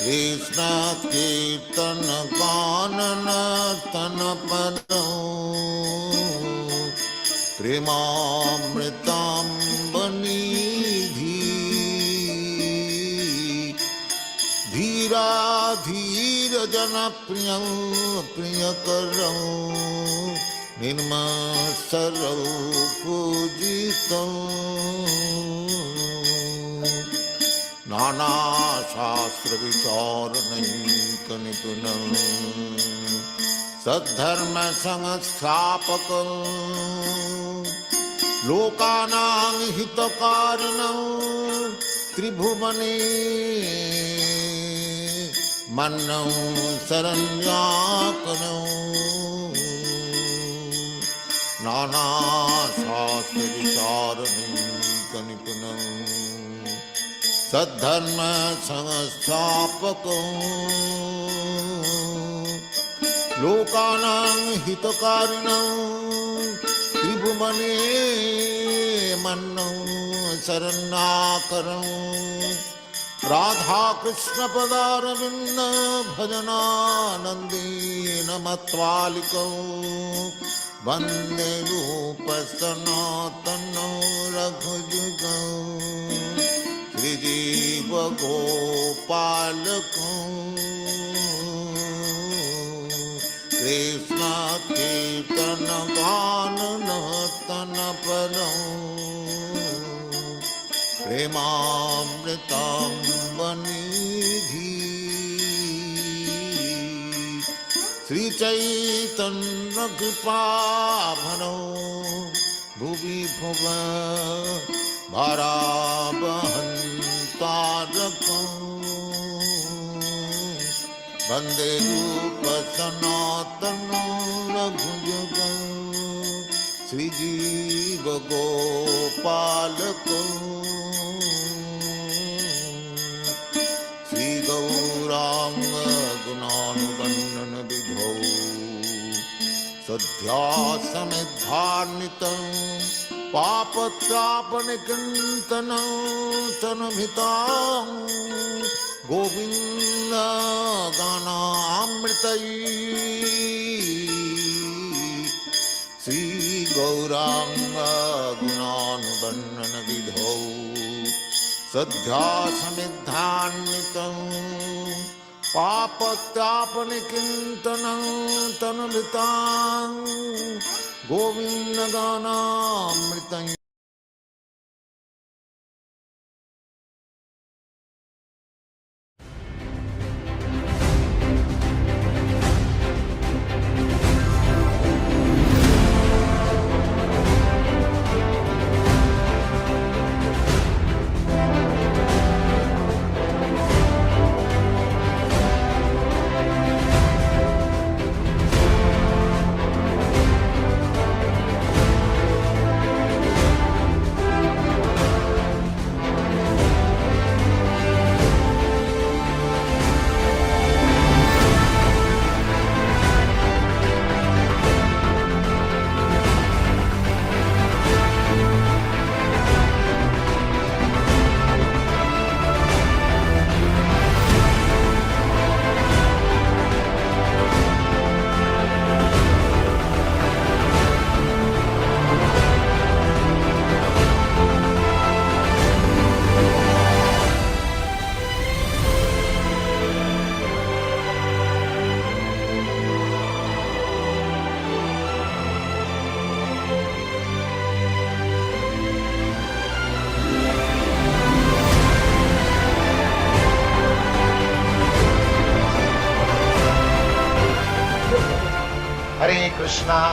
कृष्ण कीर्तन गानन तन पदो प्रेमामृतांबनिधि धीरा धीर जन प्रियं प्रियकरं निर्मत्सरं पूजितं नाना शास्त्र विचारणैकनिपुणं सद्धर्म संस्थापकं लोकानां हितकारिणं त्रिभुवने मन्नं शरण्याकरं नाना शास्त्र विचारणैकनिपुणं सद्धर्म संस्थापकं लोकानां हितकारिणं त्रिभुवने मन्नं शरण्याकरं राधा कृष्ण पदारविन्द भजनानन्देन मत्वालिकं वन्दे रूपसनातनं रघुजुगं श्रीजीव गोपालकं कृष्ण कीर्तन गानन तन पदं प्रेमामृतांबनिधि श्री चैतन्य कृपाभनो भुवि भुव भारावहन्तारकं वन्दे रूप सनातनं रघुजुगं श्रीजीव गोपालकं Sri Gauranga गुणानुवर्णन विधौ सध्यासमिद्धार्नितं पापत्रापनिकृन्तनं तनुभृतां Govind गानामृतैः Shri Gaurang गुणानुवर्णन विधौ सध्यासमिद्धान्वितं पापत्यापनिकृन्तनं तनुभृतां Govind गानामृतैः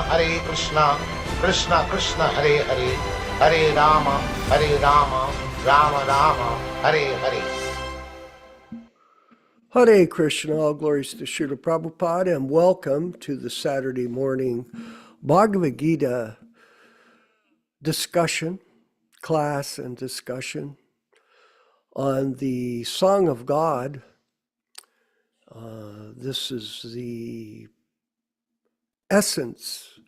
Hare Krishna, Krishna Krishna Hare Hare, Hare Rama, Rama Rama, Hare Hare. Hare Krishna, all glories to Srila Prabhupada, and welcome to the Saturday morning Bhagavad Gita discussion, class and discussion on the Song of God. This is the essence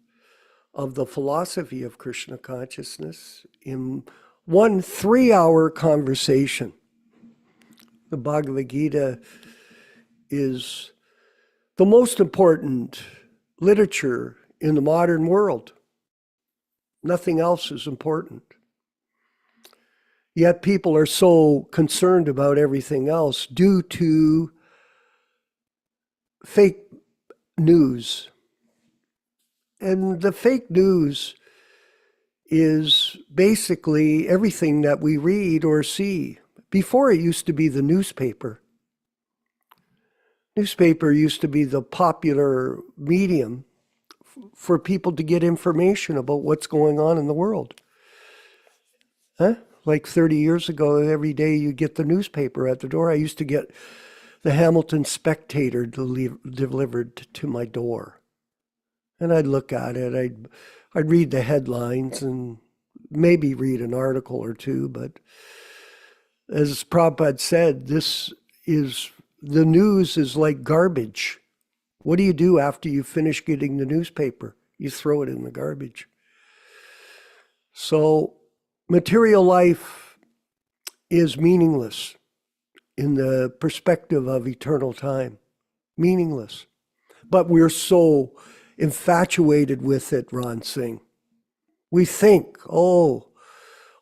of the philosophy of Krishna consciousness in one 3-hour conversation. The Bhagavad Gita is the most important literature in the modern world. Nothing else is important. Yet people are so concerned about everything else due to fake news. And the fake news is basically everything that we read or see. Before, it used to be the newspaper. Newspaper used to be the popular medium for people to get information about what's going on in the world. Like 30 years ago, every day you get the newspaper at the door. I used to get the Hamilton Spectator delivered to my door. And I'd look at it. I'd read the headlines and maybe read an article or two. But as Prabhupada said, the news is like garbage. What do you do after you finish getting the newspaper? You throw it in the garbage. So material life is meaningless in the perspective of eternal time. Meaningless. But we're so infatuated with it, Ron Singh. We think, oh,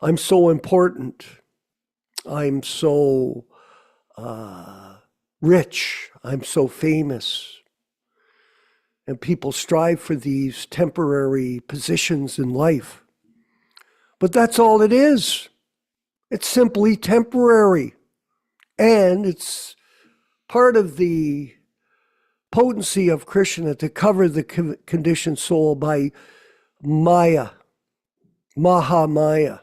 I'm so important. I'm so rich. I'm so famous. And people strive for these temporary positions in life. But that's all it is. It's simply temporary. And it's part of the potency of Krishna to cover the conditioned soul by Maya, Mahamaya,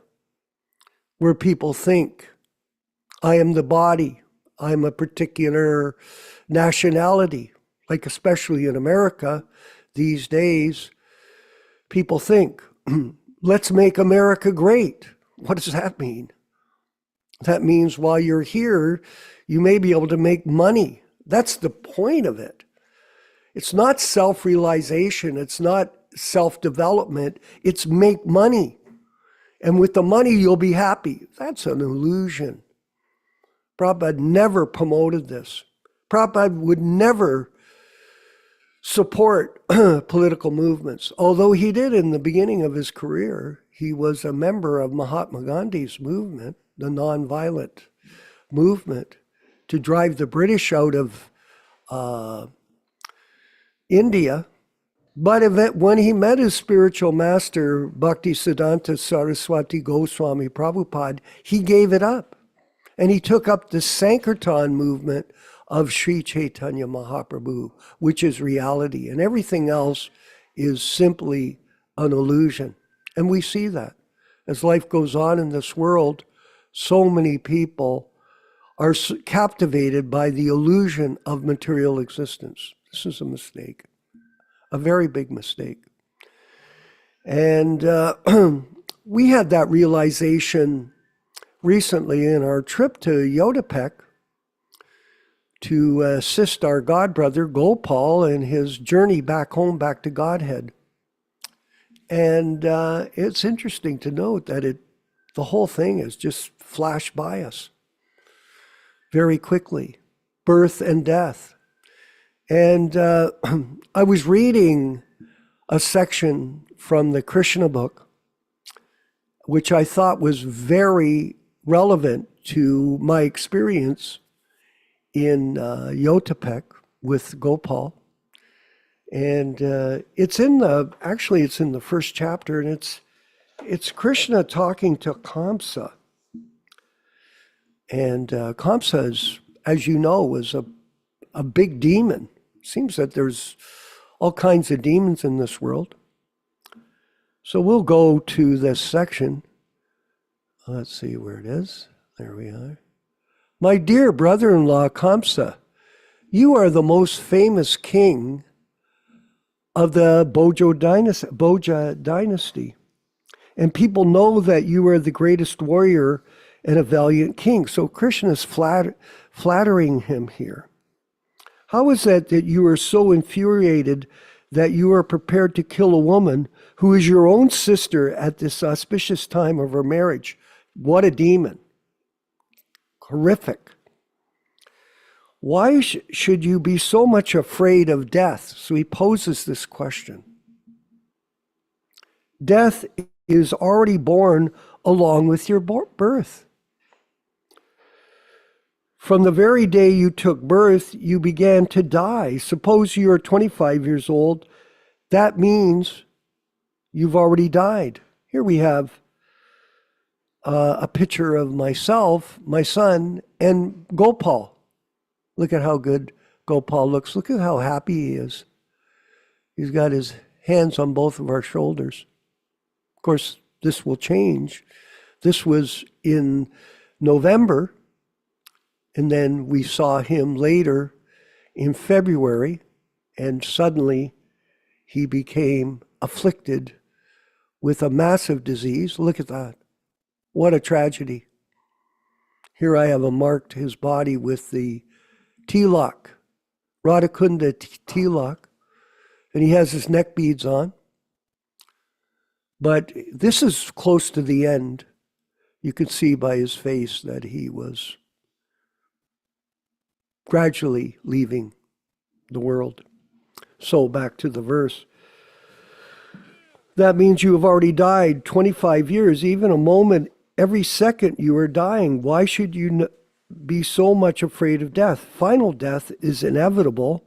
where people think, I am the body, I'm a particular nationality. Like especially in America these days, people think, let's make America great. What does that mean? That means while you're here, you may be able to make money. That's the point of it. It's not self-realization. It's not self-development. It's make money. And with the money, you'll be happy. That's an illusion. Prabhupada never promoted this. Prabhupada would never support political movements. Although he did in the beginning of his career, he was a member of Mahatma Gandhi's movement, the nonviolent movement, to drive the British out of India. But when he met his spiritual master, Bhaktisiddhanta Saraswati Goswami Prabhupada, he gave it up. And he took up the Sankirtan movement of Sri Chaitanya Mahaprabhu, which is reality. And everything else is simply an illusion. And we see that. As life goes on in this world, so many people are captivated by the illusion of material existence. This is a mistake, a very big mistake. And we had that realization recently in our trip to Yodapek to assist our godbrother Gopal in his journey back home, back to Godhead. And it's interesting to note that the whole thing has just flashed by us very quickly, birth and death. And I was reading a section from the Krishna book, which I thought was very relevant to my experience in Yotapek with Gopal. And it's in the first chapter, and it's Krishna talking to Kamsa. And Kamsa is, as you know, was a big demon. Seems that there's all kinds of demons in this world. So we'll go to this section. Let's see where it is. There we are. My dear brother-in-law Kamsa, you are the most famous king of the Bhoja dynasty. And people know that you are the greatest warrior and a valiant king. So Krishna is flattering him here. How is it that you are so infuriated that you are prepared to kill a woman who is your own sister at this auspicious time of her marriage? What a demon. Horrific. Why should you be so much afraid of death? So he poses this question. Death is already born along with your birth. From the very day you took birth, you began to die. Suppose you are 25 years old. That means you've already died. Here we have a picture of myself, my son, and Gopal. Look at how good Gopal looks. Look at how happy he is. He's got his hands on both of our shoulders. Of course, this will change. This was in November, and then we saw him later in February, and suddenly he became afflicted with a massive disease. Look at that. What a tragedy. Here I have marked his body with the tilak, Radhakunda tilak, and he has his neck beads on. But this is close to the end. You can see by his face that he was gradually leaving the world. So back to the verse. That means you have already died 25 years, even a moment, every second you are dying. Why should you be so much afraid of death? Final death is inevitable.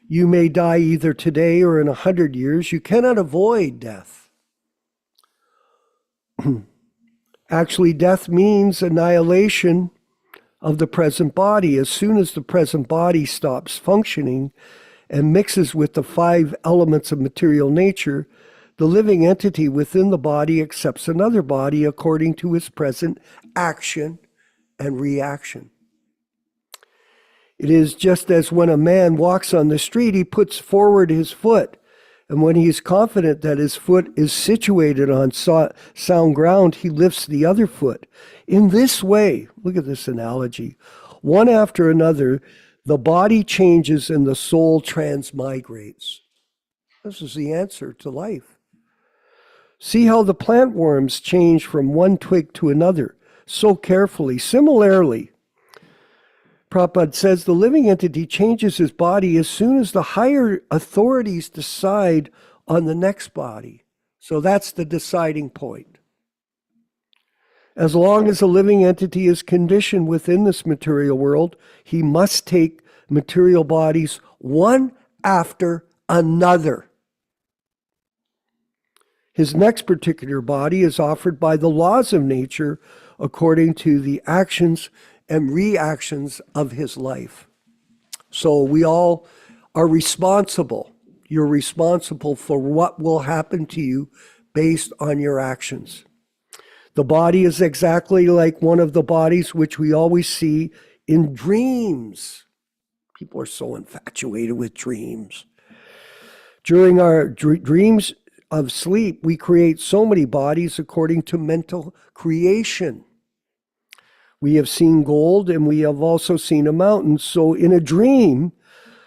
You may die either today or in 100 years. You cannot avoid death. Actually, death means annihilation of the present body. As soon as the present body stops functioning and mixes with the 5 elements of material nature, the living entity within the body accepts another body according to its present action and reaction. It is just as when a man walks on the street, he puts forward his foot, and when he is confident that his foot is situated on sound ground, he lifts the other foot. In this way, look at this analogy, one after another, the body changes and the soul transmigrates. This is the answer to life. See how the plant worms change from one twig to another so carefully. Similarly, Prabhupada says the living entity changes his body as soon as the higher authorities decide on the next body. So that's the deciding point. As long as a living entity is conditioned within this material world, he must take material bodies one after another. His next particular body is offered by the laws of nature according to the actions and reactions of his life. So we all are responsible. You're responsible for what will happen to you based on your actions. The body is exactly like one of the bodies which we always see in dreams. People are so infatuated with dreams. During our dreams of sleep, we create so many bodies according to mental creation. We have seen gold and we have also seen a mountain. So in a dream,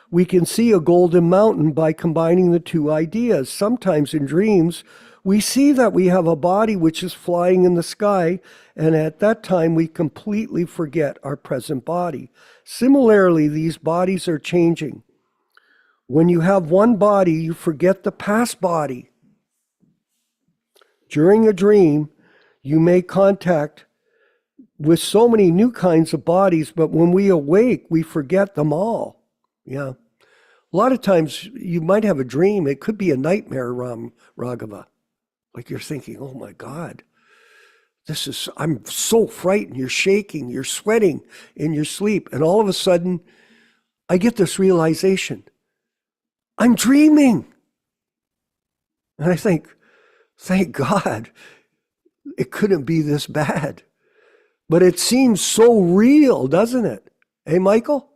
we can see a golden mountain by combining the two ideas. Sometimes in dreams, we see that we have a body which is flying in the sky, and at that time we completely forget our present body. Similarly, these bodies are changing. When you have one body, you forget the past body. During a dream, you may contact with so many new kinds of bodies, but when we awake, we forget them all. Yeah. A lot of times you might have a dream. It could be a nightmare, Raghava. Like you're thinking, oh my God, I'm so frightened. You're shaking, you're sweating in your sleep. And all of a sudden, I get this realization. I'm dreaming. And I think, thank God, it couldn't be this bad. But it seems so real, doesn't it? Hey, Michael?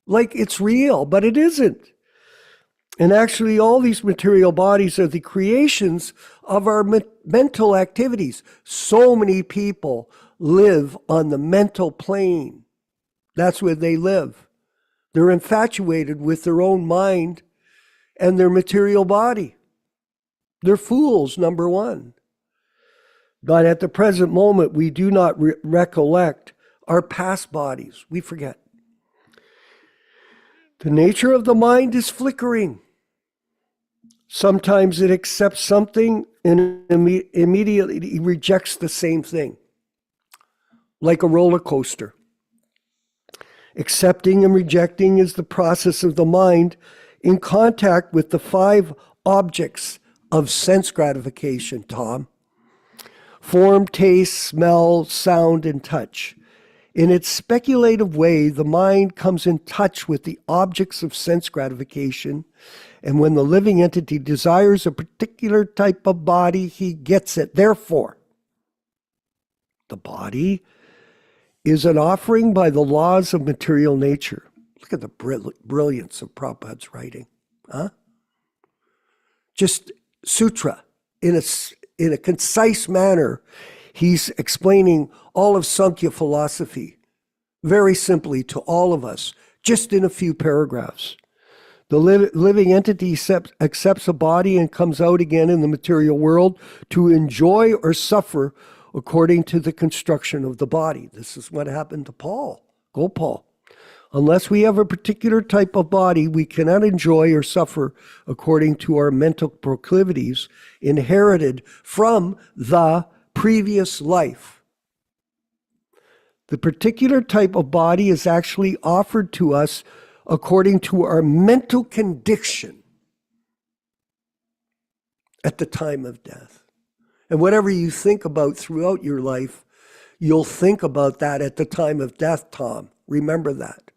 Like it's real, but it isn't. And actually, all these material bodies are the creations of our mental activities. So many people live on the mental plane. That's where they live. They're infatuated with their own mind and their material body. They're fools, number one. But at the present moment, we do not recollect our past bodies. We forget. The nature of the mind is flickering. Sometimes it accepts something and immediately rejects the same thing, like a roller coaster. Accepting and rejecting is the process of the mind in contact with the 5 objects of sense gratification, Tom. Form, taste, smell, sound, and touch. In its speculative way, the mind comes in touch with the objects of sense gratification, and when the living entity desires a particular type of body, he gets it. Therefore, the body is an offering by the laws of material nature. Look at the brilliance of Prabhupada's writing. Huh? Just sutra, in a concise manner, he's explaining all of Sankhya philosophy very simply to all of us, just in a few paragraphs. The living entity accepts a body and comes out again in the material world to enjoy or suffer according to the construction of the body. This is what happened to Paul, Gopal. Unless we have a particular type of body, we cannot enjoy or suffer according to our mental proclivities inherited from the previous life. The particular type of body is actually offered to us according to our mental condition at the time of death. And whatever you think about throughout your life, you'll think about that at the time of death, Tom. Remember that.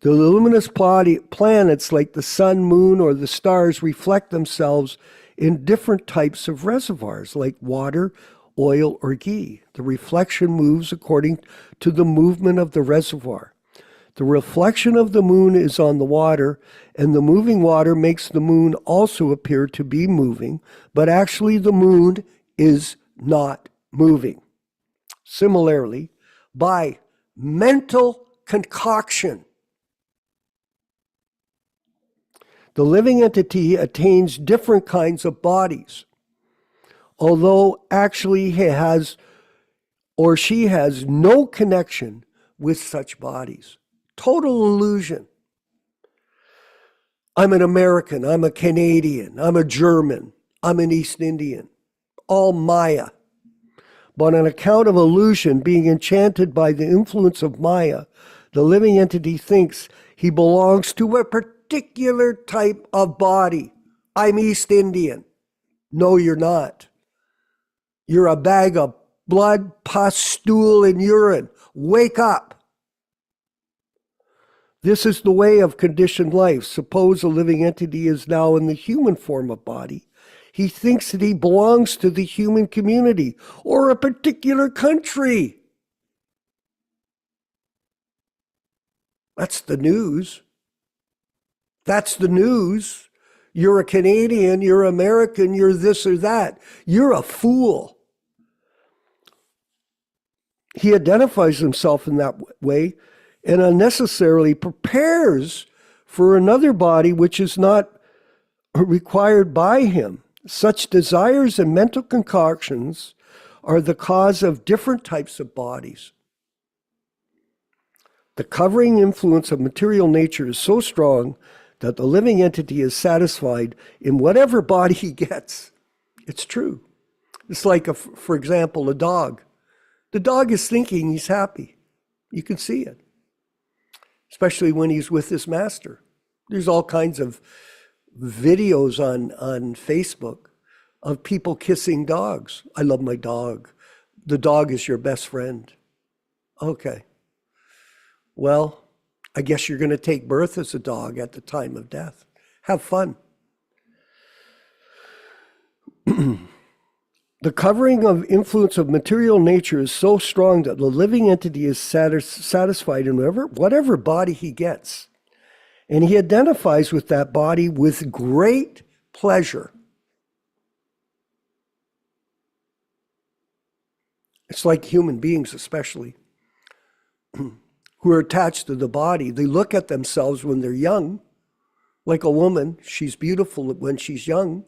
The luminous planets like the sun, moon, or the stars reflect themselves in different types of reservoirs like water, oil, or ghee. The reflection moves according to the movement of the reservoir. The reflection of the moon is on the water, and the moving water makes the moon also appear to be moving, but actually the moon is not moving. Similarly, by mental concoction, the living entity attains different kinds of bodies, although actually he has or she has no connection with such bodies. Total illusion. I'm an American, I'm a Canadian, I'm a German, I'm an East Indian. All Maya. But on account of illusion, being enchanted by the influence of Maya, the living entity thinks he belongs to a particular type of body. I'm East Indian. No, you're not. You're a bag of blood, pus, stool, and urine. Wake up. This is the way of conditioned life. Suppose a living entity is now in the human form of body. He thinks that he belongs to the human community or a particular country. That's the news. That's the news. You're a Canadian, you're American, you're this or that. You're a fool. He identifies himself in that way and unnecessarily prepares for another body which is not required by him. Such desires and mental concoctions are the cause of different types of bodies. The covering influence of material nature is so strong that the living entity is satisfied in whatever body he gets. It's true. It's like, for example, a dog. The dog is thinking he's happy. You can see it, especially when he's with his master. There's all kinds of videos on Facebook of people kissing dogs. I love my dog. The dog is your best friend. Okay. Well, I guess you're going to take birth as a dog at the time of death. Have fun. The covering of influence of material nature is so strong that the living entity is satisfied in whatever body he gets. And he identifies with that body with great pleasure. It's like human beings especially, who are attached to the body. They look at themselves when they're young, like a woman. She's beautiful when she's young.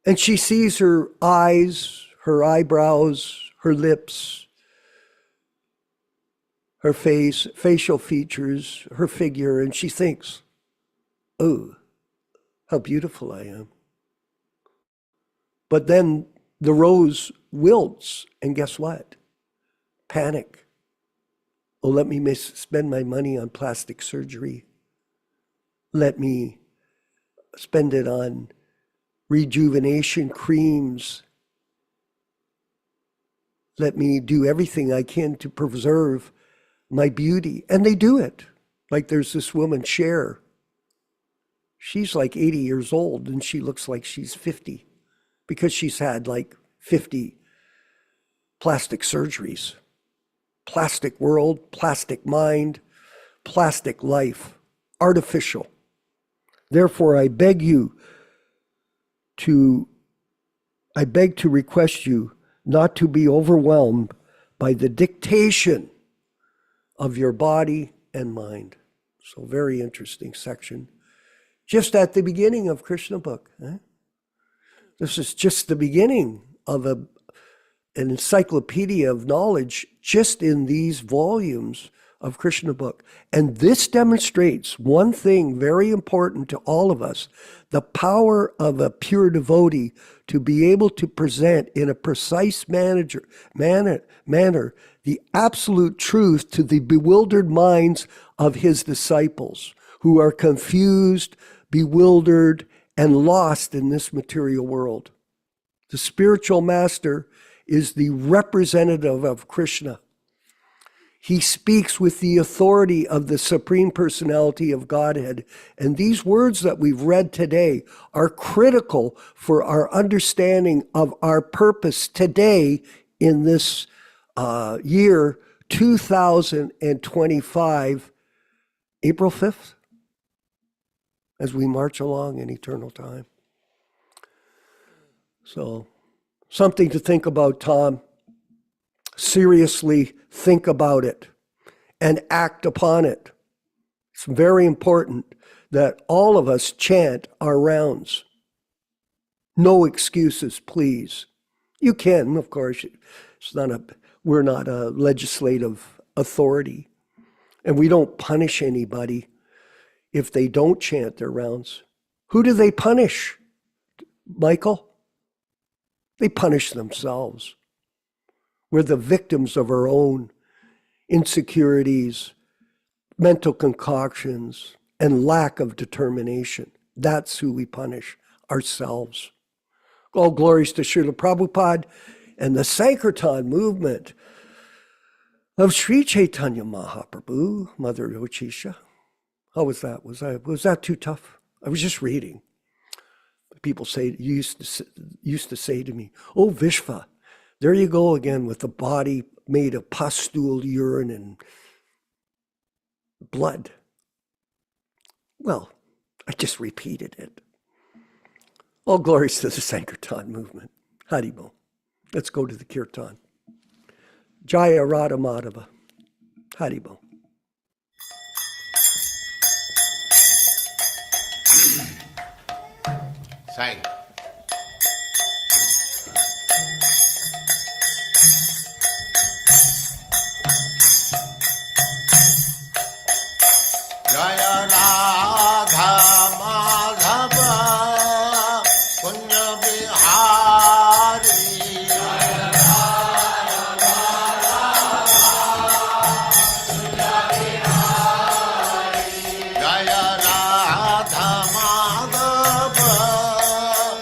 And she sees her eyes, her eyebrows, her lips, her face, facial features, her figure, and she thinks, oh, how beautiful I am. But then the rose wilts, and guess what? Panic. Oh, let me spend my money on plastic surgery. Let me spend it on rejuvenation creams. Let me do everything I can to preserve my beauty. And they do it. Like there's this woman, Cher. She's like 80 years old and she looks like she's 50 because she's had like 50 plastic surgeries. Plastic world, plastic mind, plastic life, artificial. Therefore, I beg to request you not to be overwhelmed by the dictation of your body and mind. So very interesting section. Just at the beginning of Krishna book. This is just the beginning of an encyclopedia of knowledge just in these volumes of Krishna book. And this demonstrates one thing very important to all of us, the power of a pure devotee to be able to present in a precise manner the absolute truth to the bewildered minds of his disciples who are confused, bewildered, and lost in this material world. The spiritual master is the representative of Krishna. He speaks with the authority of the Supreme Personality of Godhead. And these words that we've read today are critical for our understanding of our purpose today in this year 2025, April 5th, as we march along in eternal time. So, something to think about, Tom. Seriously think about it and act upon it. It's very important that all of us chant our rounds. No excuses, please. You can, of course. We're not a legislative authority, and we don't punish anybody if they don't chant their rounds. Who do they punish, Michael? They punish themselves. We're the victims of our own insecurities, mental concoctions, and lack of determination. That's who we punish, ourselves. All glories to Srila Prabhupada and the Sankirtan movement of Sri Chaitanya Mahaprabhu, Mother Yochisha. How was that? Was that too tough? I was just reading. People used to say to me, oh, Vishva, there you go again with the body made of pustule, urine, and blood. Well, I just repeated it. All glories to the Sankirtan movement. Haribo. Let's go to the Kirtan. Jaya Radha Madhava. Haribo. Sai. Jaya Radha Madhava Punya Bihari. Jaya Radha Madhava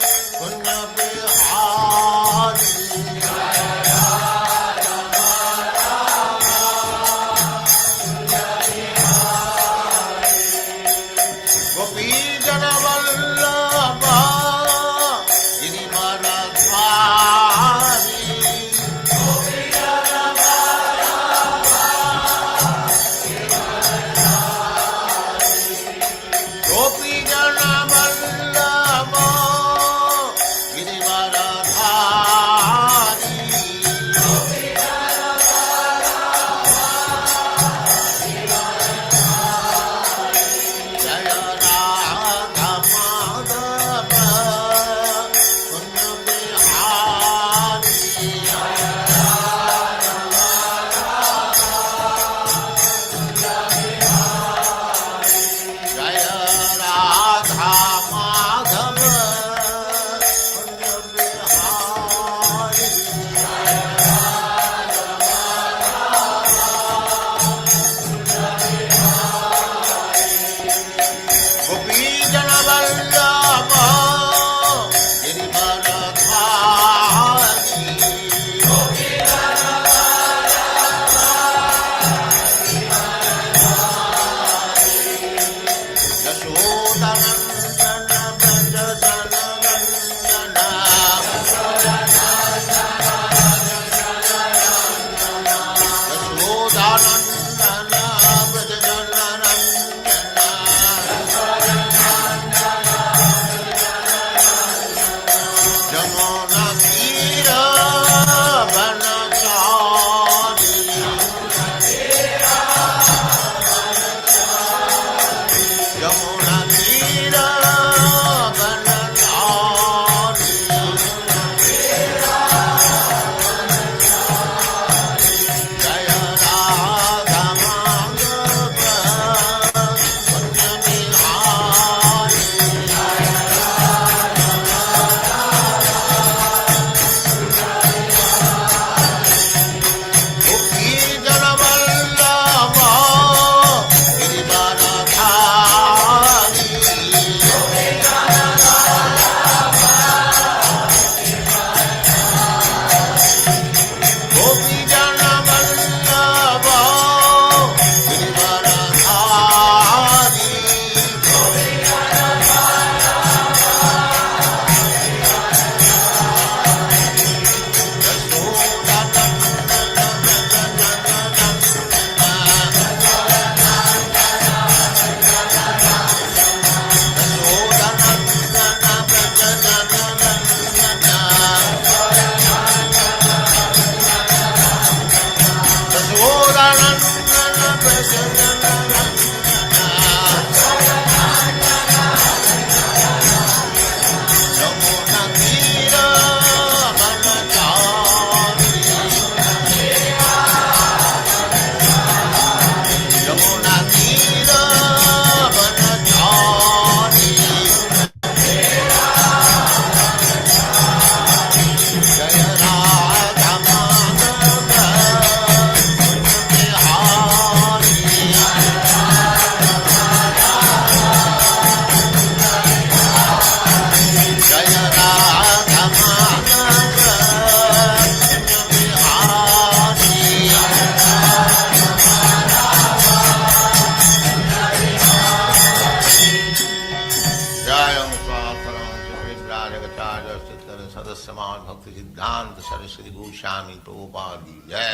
भक्ति सिद्धांत सरस्वती गोस्वामी प्रभुपाद की जय,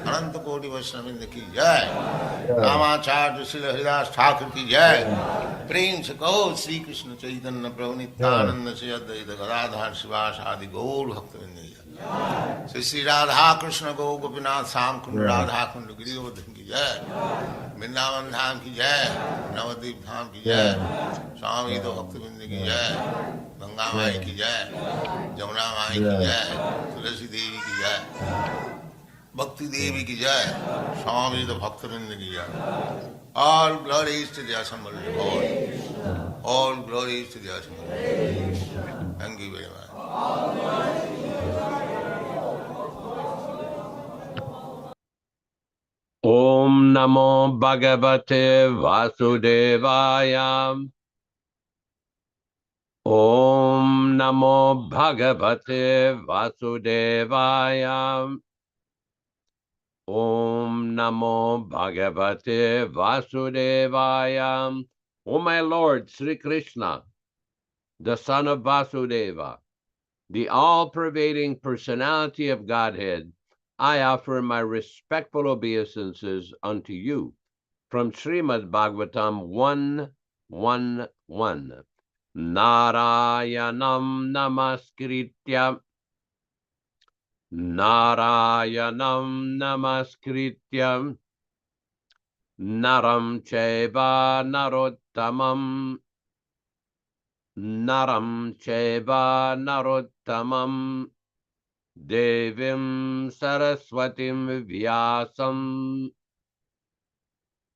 अनंत कोटि वैष्णववृंद की जय, रामाचार्य श्री हरिदास ठाकुर की जय। प्रेम से कहो श्री कृष्ण चैतन्य प्रभु नित्यानंद से अद्वैत गदाधर शिवास आदि गौर भक्तवृंद की जय। श्री श्री राधा कृष्ण गौ गोपीनाथ श्याम कुंड राधा कुंड गिरिवर्धन की जय, वृंदावन धाम की जय, नवद्वीप धाम की जय, स्वामी तो भक्तवृंद की जय, गंगा माई की जय, जमुना माई की जय, तुलसी देवी की जय, भक्ति देवी की जय, स्वामी तो भक्तवृंद की जय। All glories to the assembled Lord. All glories to the assembled Lord. Thank you very much. Om Namo Bhagavate Vasudevaya. Om Namo Bhagavate Vasudevaya. Om Namo Bhagavate Vasudevaya. O my Lord Sri Krishna, the son of Vasudeva, the all-pervading personality of Godhead, I offer my respectful obeisances unto you from Srimad Bhagavatam 1:1:1. Narayanam namaskritya Narayanam namaskritya Naram cheva narottamam Naram cheva narottamam Devim Saraswatim Vyasam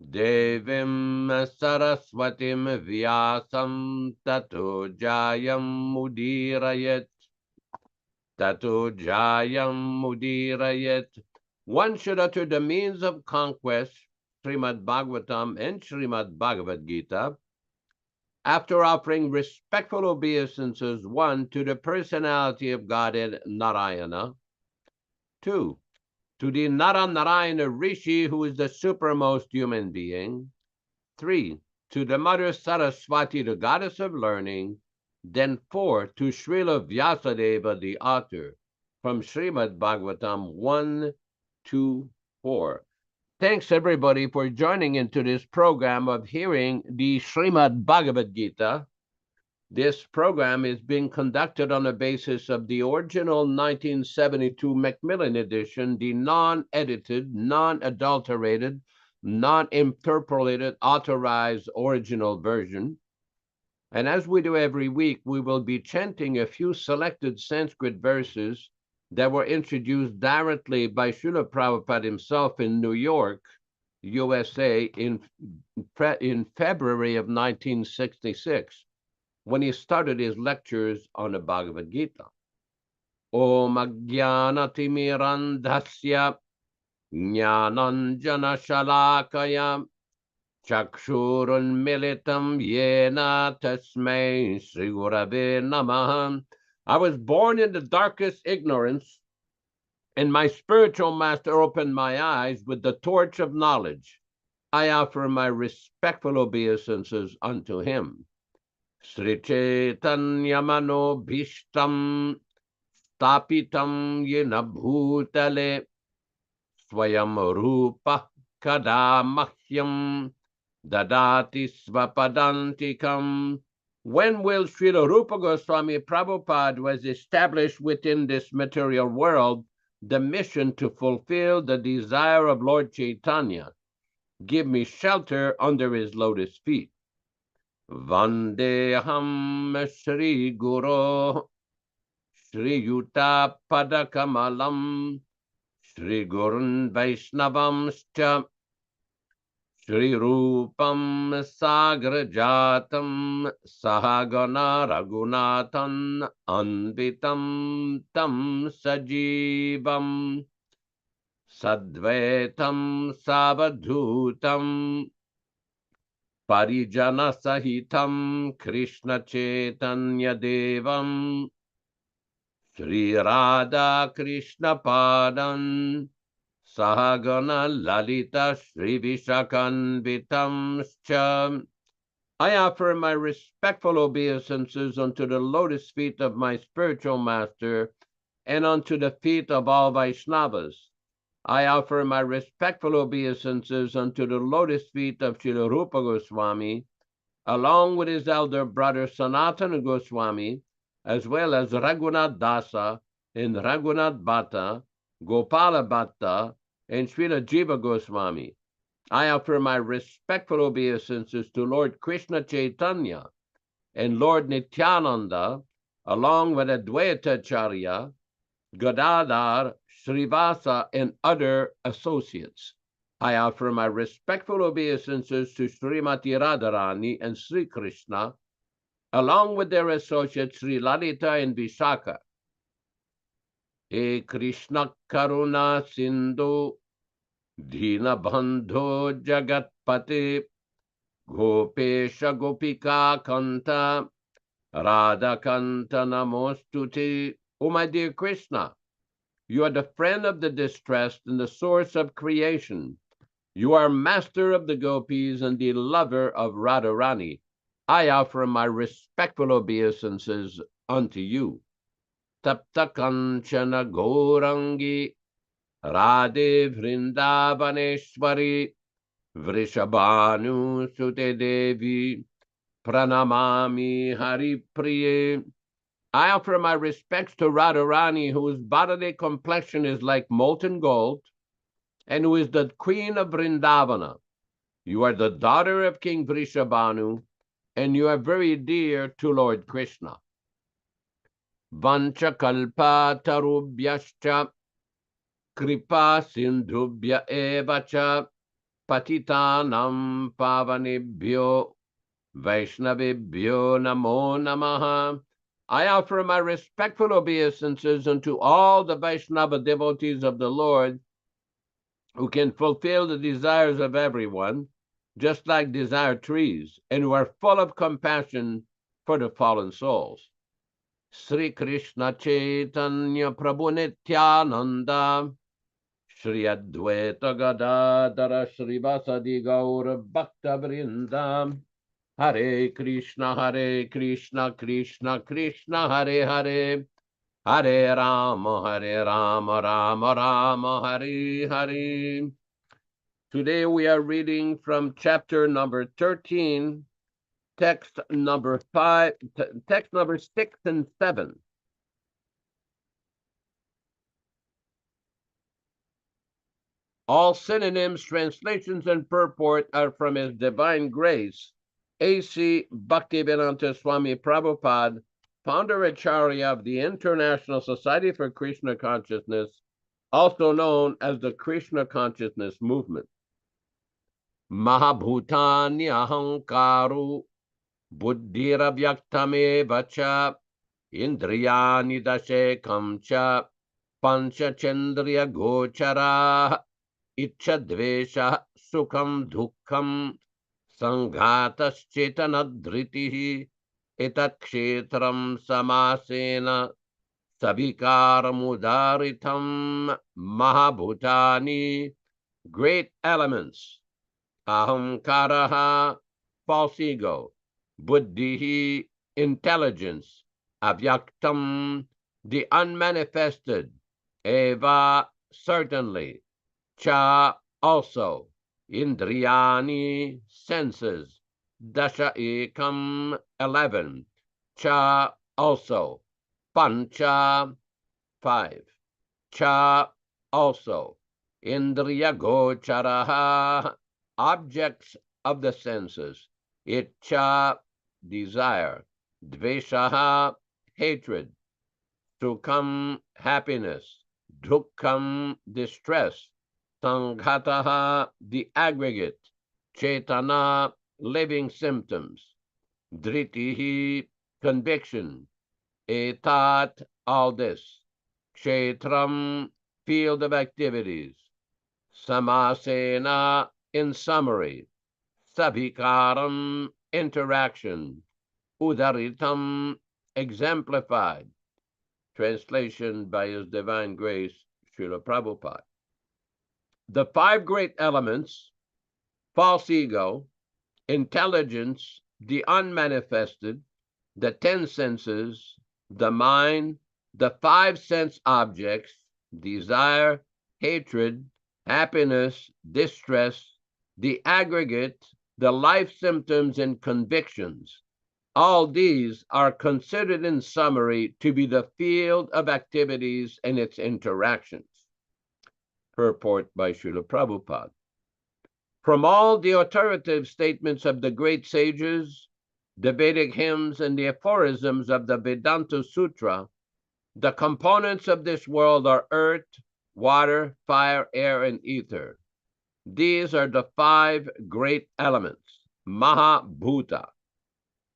Devim Saraswatim Vyasam Tato Jayam Mudirayat Tato Jayam Mudirayat. One should utter the means of conquest, Srimad Bhagavatam and Srimad Bhagavad Gita, after offering respectful obeisances, 1, to the personality of Godhead Narayana, 2, to the Narayana Rishi, who is the supermost human being, 3, to the Mother Saraswati, the goddess of learning, then 4, to Srila Vyasadeva, the author, from Srimad Bhagavatam 1:2:4. Thanks everybody for joining into this program of hearing the Srimad Bhagavad Gita. This program is being conducted on the basis of the original 1972 Macmillan edition, the non-edited, non-adulterated, non-interpolated, authorized original version. And as we do every week, we will be chanting a few selected Sanskrit verses that were introduced directly by Srila Prabhupada himself in New York, USA, in February of 1966, when he started his lectures on the Bhagavad Gita. Om Ajnanatimirandhasya Jnananjana Shalakaya Chakshurunmilitam Yena Tasmai Sri Gurave Namaha. I was born in the darkest ignorance, and my spiritual master opened my eyes with the torch of knowledge. I offer my respectful obeisances unto him. Sri Chaitanya Mano Bhishtam Stapitam Yena Bhutale Swayam Rupa Kadamahyam Dadati Svapadantikam. When will Srila Rupa Goswami Prabhupada was established within this material world the mission to fulfill the desire of Lord Chaitanya? Give me shelter under his lotus feet. Vandeham Shri Guru Shri Yuta Padakamalam Shri Gurun Vaishnavamscha Shri Rupam Sagrajatam Sahagana Raghunathan Anvitam Tam Sajivam Sadvaitam Savadhutam Parijana Sahitam Krishna Chaitanya Devam Sri Radha Krishna Padan Sahagana Lalita Sri Vishakanvitam Scha I offer my respectful obeisances unto the lotus feet of my spiritual master and unto the feet of all Vaishnavas. I offer my respectful obeisances unto the lotus feet of Srila Rupa Goswami, along with his elder brother Sanatana Goswami, as well as Raghunath Dasa and Raghunath Bhatta, Gopala Bhatta, and Srila Jiva Goswami. I offer my respectful obeisances to Lord Krishna Chaitanya and Lord Nityananda, along with Advaita Acharya, Gadadhar, Srivasa, and other associates. I offer my respectful obeisances to Srimati Radharani and Sri Krishna, along with their associates Sri Lalita and Vishaka. He Krishna Karuna Sindhu, Dina Bandho Jagatpate, Gopesha Gopika Kanta, Radha Kanta Namostute. Oh, my dear Krishna, you are the friend of the distressed and the source of creation. You are master of the gopis and the lover of Radharani. I offer my respectful obeisances unto you. Tapta Kanchana Gourangi, Radhe Vrindavaneshwari, Vrishabhanu Sute Devi, Pranamami Hari Priye. I offer my respects to Radharani, whose bodily complexion is like molten gold, and who is the queen of Vrindavana. You are the daughter of King Vrishabhanu, and you are very dear to Lord Krishna. Vancha kalpa tarubhyascha, kripa sindhubhya evacha, patitanam pavanibhyo, Vaishnavibhyo namo namaha. I offer my respectful obeisances unto all the Vaishnava devotees of the Lord who can fulfill the desires of everyone, just like desire trees, and who are full of compassion for the fallen souls. Sri Krishna Chaitanya Prabhu Nityananda, Shri Advaita Gadadhara Srivasadi Gaura Bhakta Vrinda, Hare Krishna, Krishna Krishna, Hare Hare, Hare Rama, Rama Rama, Hare Hare. Today we are reading from chapter number 13, text number 5, text number 6 and 7. All synonyms, translations, and purport are from His Divine Grace, A.C. Bhaktivedanta Swami Prabhupada, founder Acharya of the International Society for Krishna Consciousness, also known as the Krishna Consciousness Movement. Mahabhutani ahankaru buddhiravyaktameva vacha indriyani dashekam cha panchachendriya gochara ichchadvesha sukham dukkham sanghataschetanadhritihi etat-kshetram samasena sabhikaramudaritam. Mahabhutani, great elements. Ahamkaraha, false ego. Buddhihi, intelligence. Avyaktam, the unmanifested. Eva, certainly. Cha, also. Indriyani, senses. Dasha ekam, 11. Cha, also. Pancha, 5. Cha, also. Indriya gocharaha, objects of the senses. Ichcha, desire. Dveshaha, hatred. Sukham, happiness. Dukkham, distress. Sanghataha, the aggregate. Chetana, living symptoms. Dritihi, conviction. Etat, all this. Kshetram, field of activities. Samasena, in summary. Sabhikaram, interaction. Udaritam, exemplified. Translation by His Divine Grace, Srila Prabhupada. The 5 great elements: false ego, intelligence, the unmanifested, the 10 senses, the mind, the 5 sense objects, desire, hatred, happiness, distress, the aggregate, the life symptoms and convictions. All these are considered in summary to be the field of activities and its interactions. Purport by Srila Prabhupada. From all the authoritative statements of the great sages, the Vedic hymns, and the aphorisms of the Vedanta Sutra, the components of this world are earth, water, fire, air, and ether. These are the 5 great elements, Mahabhuta.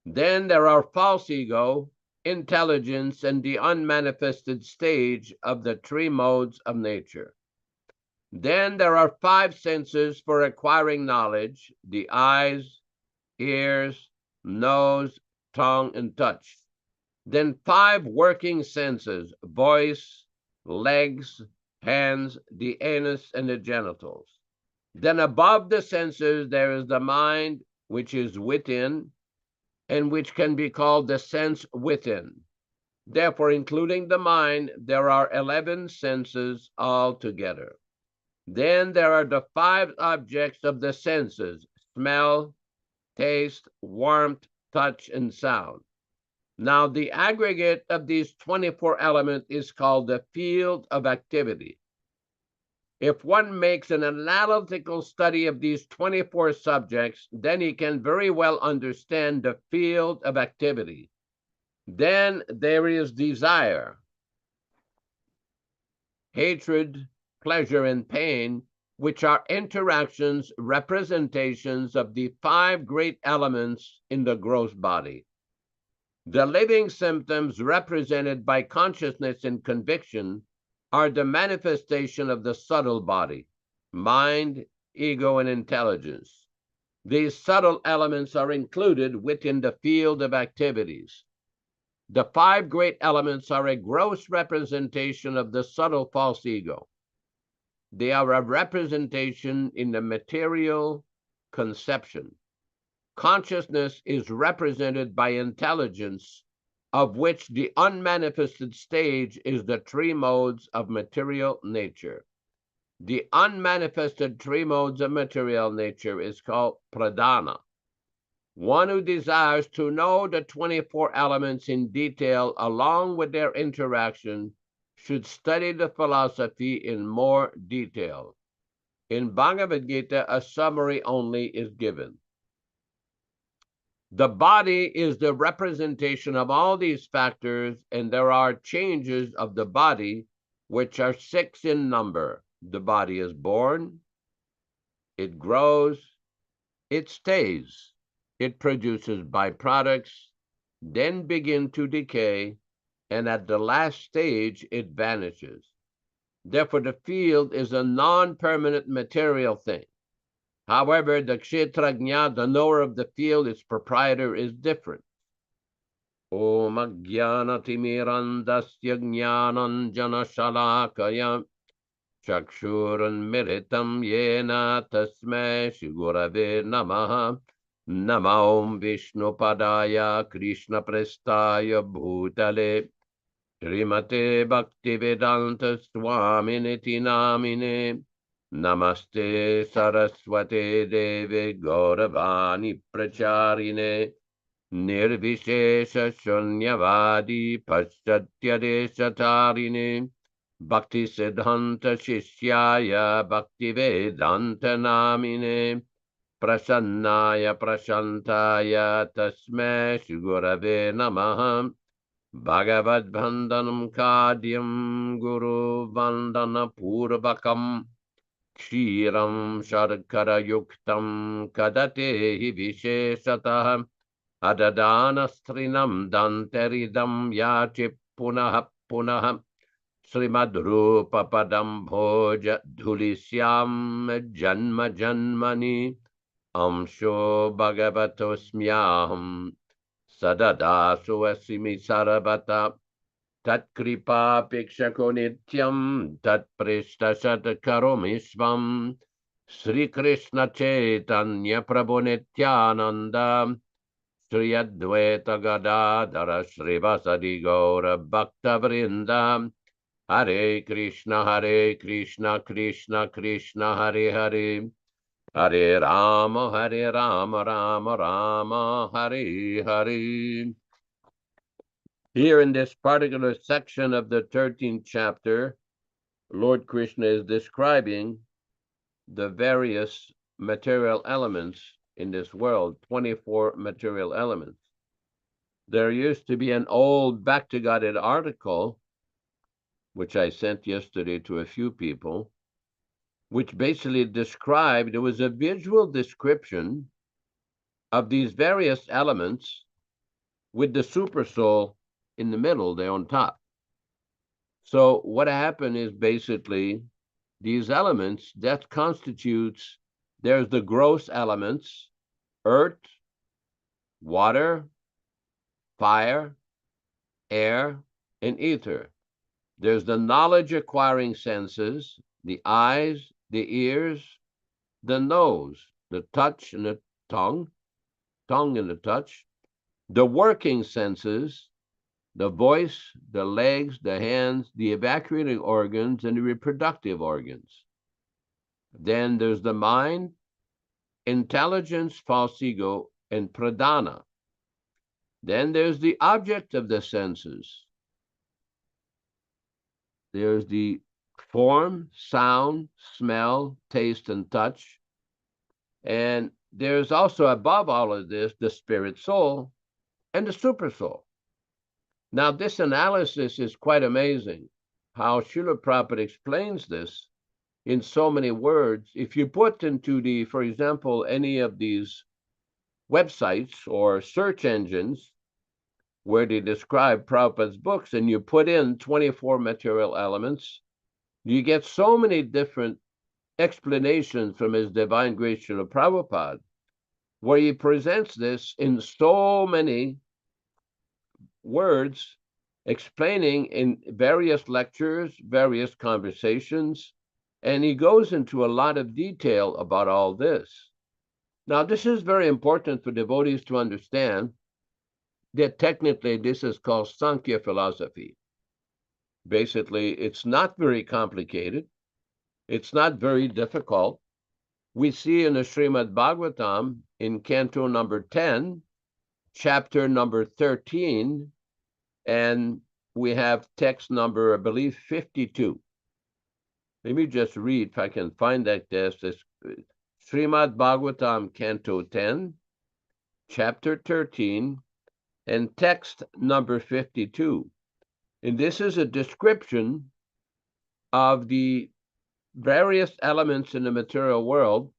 Then there are false ego, intelligence, and the unmanifested stage of the 3 modes of nature. Then there are 5 senses for acquiring knowledge, the eyes, ears, nose, tongue, and touch. Then 5 working senses, voice, legs, hands, the anus, and the genitals. Then above the senses, there is the mind, which is within, and which can be called the sense within. Therefore, including the mind, there are 11 senses altogether. Then there are the 5 objects of the senses, smell, taste, warmth, touch, and sound. Now, the aggregate of these 24 elements is called the field of activity. If one makes an analytical study of these 24 subjects, then he can very well understand the field of activity. Then there is desire, hatred, pleasure, and pain, which are interactions, representations of the 5 great elements in the gross body. The living symptoms represented by consciousness and conviction are the manifestation of the subtle body, mind, ego, and intelligence. These subtle elements are included within the field of activities. The 5 great elements are a gross representation of the subtle false ego. They are a representation in the material conception. Consciousness is represented by intelligence, of which the unmanifested stage is the 3 modes of material nature. The unmanifested 3 modes of material nature is called pradhana. One who desires to know the 24 elements in detail along with their interaction should study the philosophy in more detail. In Bhagavad Gita, a summary only is given. The body is the representation of all these factors, and there are changes of the body, which are 6 in number. The body is born, it grows, it stays, it produces byproducts, then begin to decay, and at the last stage, it vanishes. Therefore, the field is a non-permanent material thing. However, the kshetrajna, the knower of the field, its proprietor, is different. Om ajnanatirandasya jnananjana shalakaya chakshuranmiritam yena tasmai shigurave namaha Namo Vishnupadaya Krishna Prestaya Bhutale Srimate Bhaktivedanta Swaminiti Namine Namaste Saraswate Deve Gauravani Pracharine Nirvishesha Shunyavadi Paschatya Deshatarine Bhakti Siddhanta Shishyaya Bhaktivedanta Namine Prasannaya Prashantaya Tasme Shigurave Namaha Bhagavad Bandhanam Kadyam Guru Vandana Purvakam Kshiram Sharkara Yuktam Kadate Visheshatah Adadana Danteridam Yachi Punaha Punaha Srimad Rupa Padam Bhoja Dhulisyam Janma Janmani Amsho Bhagavatosmyaham Sadadasu Asimi Sarabata Tat Kripa Pikshako Nityam Tat Prishta Sri Krishna Chaitanya Prabhu Nityananda Sri Advaita Gadadhara Srivasadi Gaura Bhakta Vrindam. Hare Krishna, Krishna Krishna, Hare Hare. Hare Rama, Rama Rama, Hare Hare. Here in this particular section of the 13th chapter, Lord Krishna is describing the various material elements in this world, 24 material elements. There used to be an old Bhakti-Guided article, which I sent yesterday to a few people, which basically described, it was a visual description of these various elements with the super soul in the middle, there on top. So what happened is basically these elements that constitutes, there's the gross elements, earth, water, fire, air, and ether. There's the knowledge acquiring senses, the eyes, the ears, the nose, the touch and the tongue and the touch, the working senses, the voice, the legs, the hands, the evacuating organs, and the reproductive organs. Then there's the mind, intelligence, false ego, and pradhana. Then there's the object of the senses. There's the form, sound, smell, taste, and touch. And there's also above all of this, the spirit soul and the super soul. Now, this analysis is quite amazing, how Srila Prabhupada explains this in so many words. If you put into the, for example, any of these websites or search engines where they describe Prabhupada's books, and you put in 24 material elements, you get so many different explanations from His Divine Grace Srila Prabhupada, where he presents this in so many words, explaining in various lectures, various conversations, and he goes into a lot of detail about all this. Now, this is very important for devotees to understand that technically this is called Sankhya philosophy. Basically, it's not very complicated. It's not very difficult. We see in the Srimad Bhagavatam in canto number 10, chapter number 13, and we have text number, I believe, 52. Let me just read, if I can find that text. It's Srimad Bhagavatam, canto 10, chapter 13, and text number 52. And this is a description of the various elements in the material world,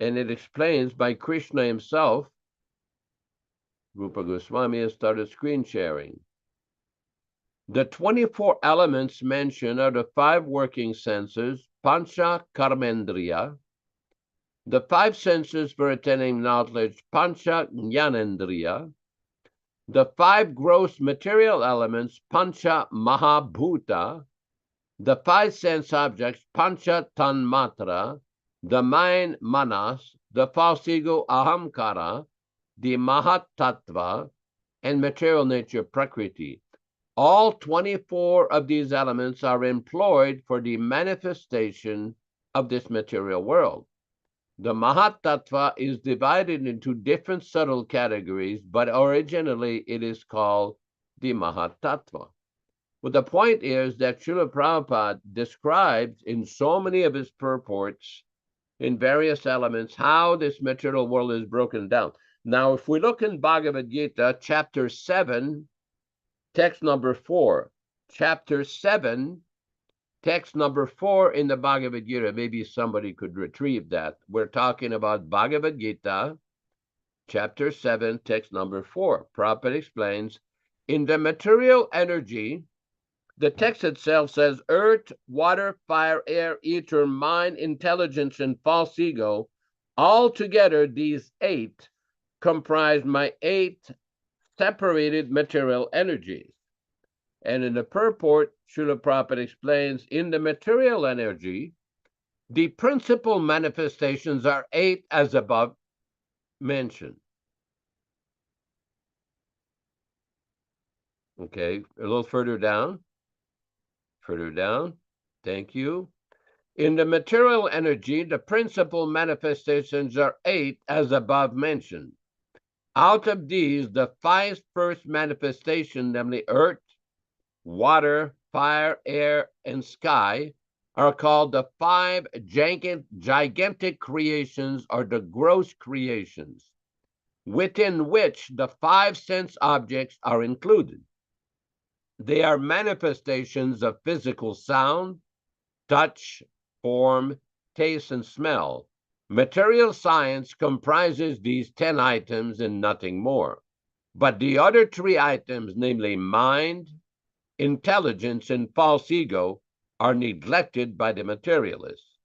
and it explains by Krishna himself. Rupa Goswami has started screen sharing. The 24 elements mentioned are the 5 working senses, Pancha Karmendriya, the 5 senses for attaining knowledge, Pancha Jnanendriya, the 5 gross material elements, Pancha Mahabhuta, the 5 sense objects, Pancha Tanmatra, the mind, Manas, the false ego, Ahamkara, the Mahat Tattva, and material nature, Prakriti. All 24 of these elements are employed for the manifestation of this material world. The Mahat Tattva is divided into different subtle categories, but originally it is called the Mahat Tattva. But the point is that Srila Prabhupada describes in so many of his purports, in various elements, how this material world is broken down. Now, if we look in Bhagavad Gita, chapter 7, text number 4, chapter 7, text number 4 in the Bhagavad Gita, maybe somebody could retrieve that. We're talking about Bhagavad Gita, chapter 7, text number 4. Prabhupada explains, in the material energy, the text itself says, earth, water, fire, air, ether, mind, intelligence, and false ego, altogether these 8 comprise my 8 separated material energies. And in the purport, Srila Prabhupada explains, in the material energy, the principal manifestations are 8 as above mentioned. Okay, a little further down. Further down. Thank you. In the material energy, the principal manifestations are 8, as above mentioned. Out of these, the 5 first manifestations, namely earth, water, fire, air, and sky, are called the 5 gigantic creations, or the gross creations, within which the 5 sense objects are included. They are manifestations of physical sound, touch, form, taste, and smell. Material science comprises these 10 items and nothing more. But the other 3 items, namely mind, intelligence, and false ego, are neglected by the materialists.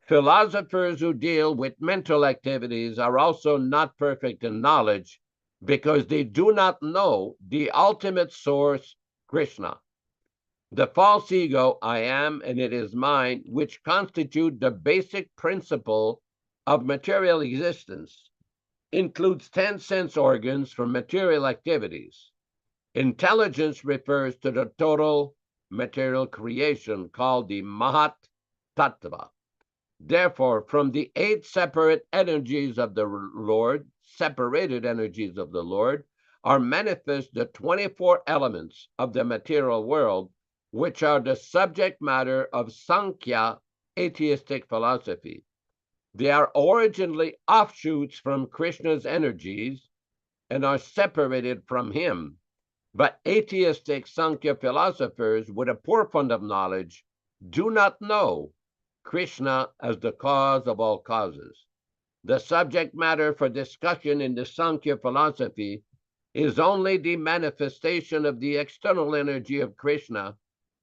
Philosophers who deal with mental activities are also not perfect in knowledge because they do not know the ultimate source, Krishna. The false ego, I am and it is mine, which constitute the basic principle of material existence, includes 10 sense organs for material activities. Intelligence refers to the total material creation called the Mahat Tattva. Therefore, from the 8 separate energies of the Lord, separated energies of the Lord, are manifest the 24 elements of the material world, which are the subject matter of Sankhya atheistic philosophy. They are originally offshoots from Krishna's energies and are separated from him. But atheistic Sankhya philosophers with a poor fund of knowledge do not know Krishna as the cause of all causes. The subject matter for discussion in the Sankhya philosophy is only the manifestation of the external energy of Krishna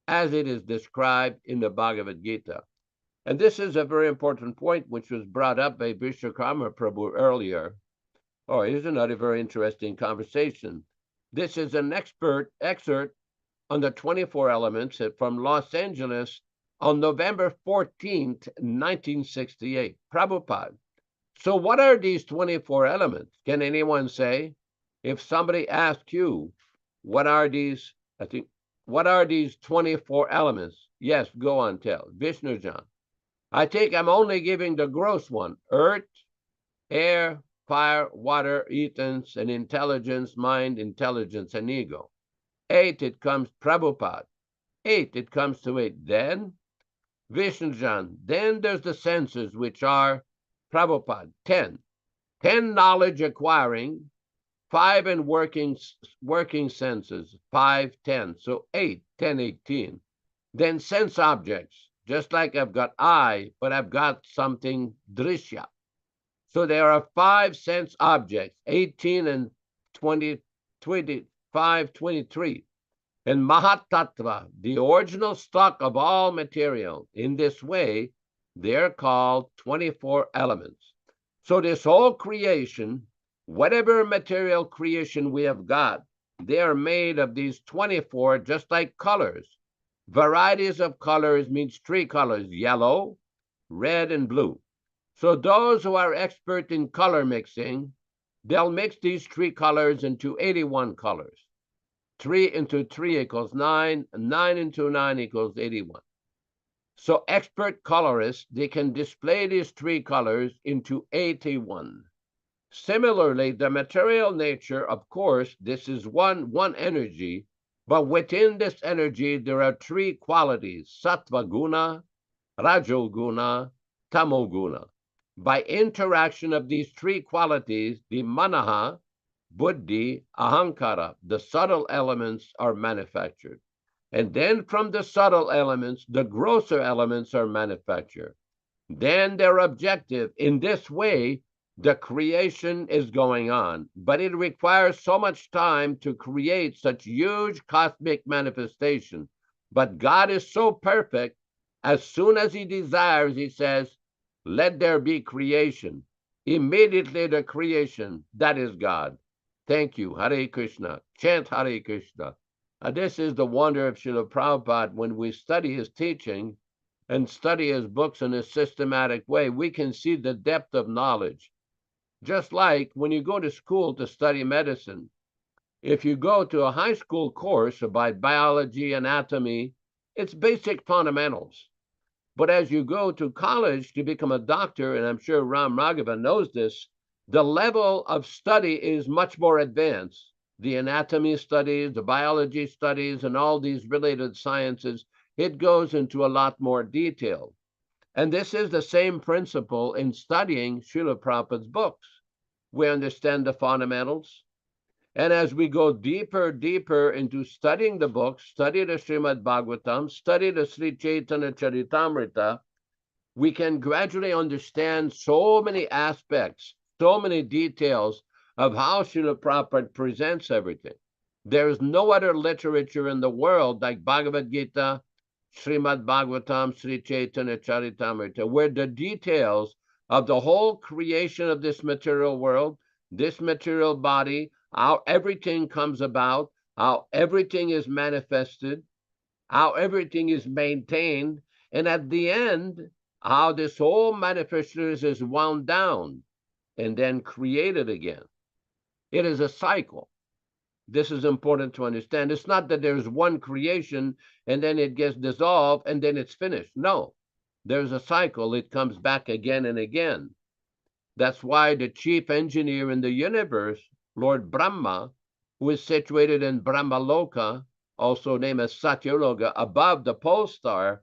as it is described in the Bhagavad Gita. And this is a very important point which was brought up by Vishwakarma Prabhu earlier. Oh, here's another very interesting conversation. This is an excerpt on the 24 elements from Los Angeles on November 14th, 1968. Prabhupada. So what are these 24 elements? Can anyone say? If somebody asks you, what are these 24 elements? Yes, go on, tell. Vishnujan. I think I'm only giving the gross one. Earth, air, fire, water, ethans, and intelligence, mind, intelligence, and ego. 8, it comes Prabhupada. 8, it comes to 8. Then, Vishnujan. Then there's the senses, which are Prabhupada. 10. 10 knowledge acquiring, 5 in working senses, 5, 10. So 8, 10, 18. Then sense objects, just like I've got eye, but I've got something drishya. So there are 5 sense objects, 18 and 20, 25, 23. And Mahat Tattva, the original stock of all material. In this way, they're called 24 elements. So this whole creation, whatever material creation we have got, they are made of these 24, just like colors. Varieties of colors means 3 colors, yellow, red, and blue. So those who are expert in color mixing, they'll mix these 3 colors into 81 colors. 3 into 3 equals 9, 9 into 9 equals 81. So expert colorists, they can display these 3 colors into 81. Similarly, the material nature, of course, this is one energy, but within this energy, there are 3 qualities, sattva guna, rajoguna, tamoguna. By interaction of these 3 qualities, the manaha, buddhi, ahankara, the subtle elements are manufactured. And then from the subtle elements, the grosser elements are manufactured. Then they're objective. In this way, the creation is going on, but it requires so much time to create such huge cosmic manifestation. But God is so perfect, as soon as he desires, he says, let there be creation. Immediately the creation, that is God. Thank you, Hare Krishna. Chant Hare Krishna. This is the wonder of Srila Prabhupada. When we study his teaching and study his books in a systematic way, we can see the depth of knowledge. Just like when you go to school to study medicine, If you go to a high school course about biology, anatomy, it's basic fundamentals. But as you go to college to become a doctor, and I'm sure Ram Raghavan knows this, the level of study is much more advanced. The anatomy studies, the biology studies, and all these related sciences, it goes into a lot more detail. And this is the same principle in studying Srila Prabhupada's books. We understand the fundamentals. And as we go deeper into studying the books, study the Srimad Bhagavatam, study the Sri Chaitanya Charitamrita, we can gradually understand so many aspects, so many details of how Srila Prabhupada presents everything. There is no other literature in the world like Bhagavad Gita, Srimad Bhagavatam, Sri Chaitanya Charitamrita, where the details of the whole creation of this material world, this material body, how everything comes about, how everything is manifested, how everything is maintained, and at the end, how this whole manifestation is wound down and then created again. It is a cycle. This is important to understand. It's not that there's one creation and then it gets dissolved and then it's finished. No, there's a cycle. It comes back again and again. That's why the chief engineer in the universe, Lord Brahma, who is situated in Brahmaloka, also named as Satyaloka, above the pole star,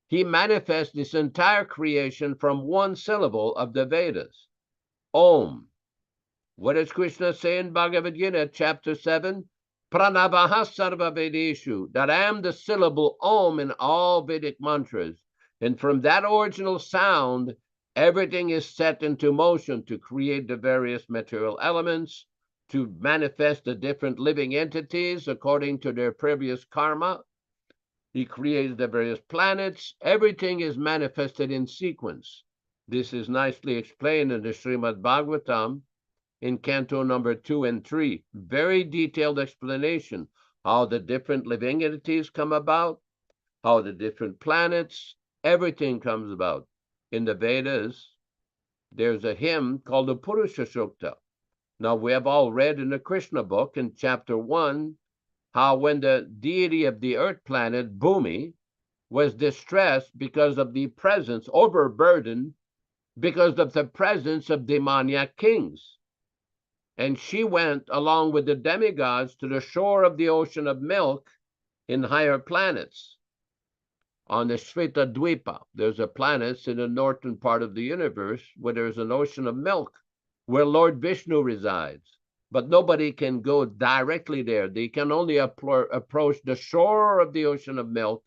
he manifests this entire creation from one syllable of the Vedas, Om. What does Krishna say in Bhagavad Gita, chapter 7? Pranavaha sarva Vedeshu, that I am the syllable Om in all Vedic mantras. And from that original sound, everything is set into motion to create the various material elements, to manifest the different living entities according to their previous karma. He created the various planets. Everything is manifested in sequence. This is nicely explained in the Srimad Bhagavatam in Canto number 2 and 3. Very detailed explanation how the different living entities come about, how the different planets, everything comes about. In the Vedas, there's a hymn called the Purusha Sukta. Now, we have all read in the Krishna book in chapter 1 how when the deity of the earth planet, Bhumi, was distressed because of the presence, overburdened, because of the presence of demoniac kings. And she went along with the demigods to the shore of the ocean of milk in higher planets. On the Sveta Dvipa, there's a planet in the northern part of the universe where there's an ocean of milk, where Lord Vishnu resides. But nobody can go directly there. They can only approach the shore of the ocean of milk.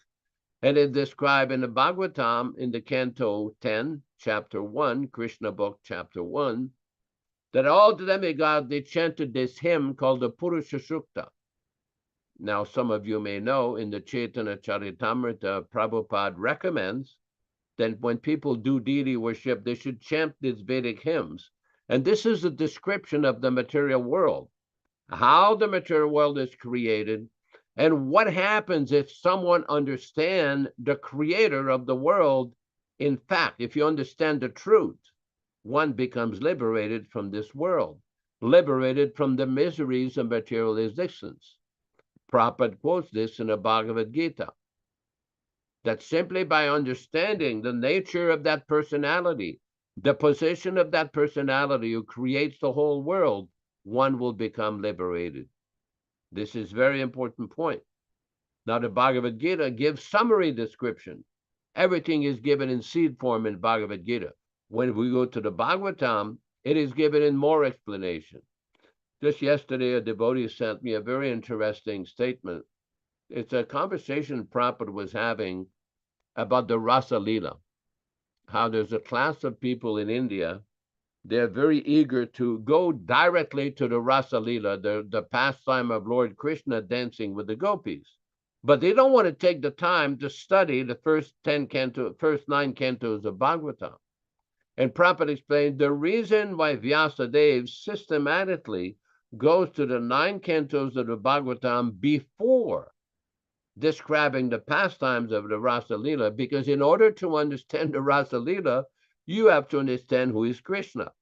And it's described in the Bhagavatam in the Canto 10, chapter 1, Krishna book, chapter 1, that all the demigods, they chanted this hymn called the Purusha Sukta. Now, some of you may know in the Chaitanya Charitamrita, Prabhupada recommends that when people do deity worship, they should chant these Vedic hymns. And this is a description of the material world, how the material world is created, and what happens if someone understands the creator of the world. In fact, if you understand the truth, one becomes liberated from this world, liberated from the miseries of material existence. Prabhupada quotes this in the Bhagavad Gita, that simply by understanding the nature of that personality, the position of that personality who creates the whole world, one will become liberated. This is a very important point. Now, the Bhagavad Gita gives summary description. Everything is given in seed form in Bhagavad Gita. When we go to the Bhagavatam, it is given in more explanation. Just yesterday, a devotee sent me a very interesting statement. It's a conversation Prabhupada was having about the Rasa Leela, how there's a class of people in India, they're very eager to go directly to the Rasa Leela, the pastime of Lord Krishna dancing with the gopis. But they don't want to take the time to study the first 9 cantos of Bhagavatam. And Prabhupada explained the reason why Vyasadeva systematically goes to the 9 cantos of the Bhagavatam before describing the pastimes of the Rasa Leela, because in order to understand the Rasa Leela, you have to understand who is Krishna.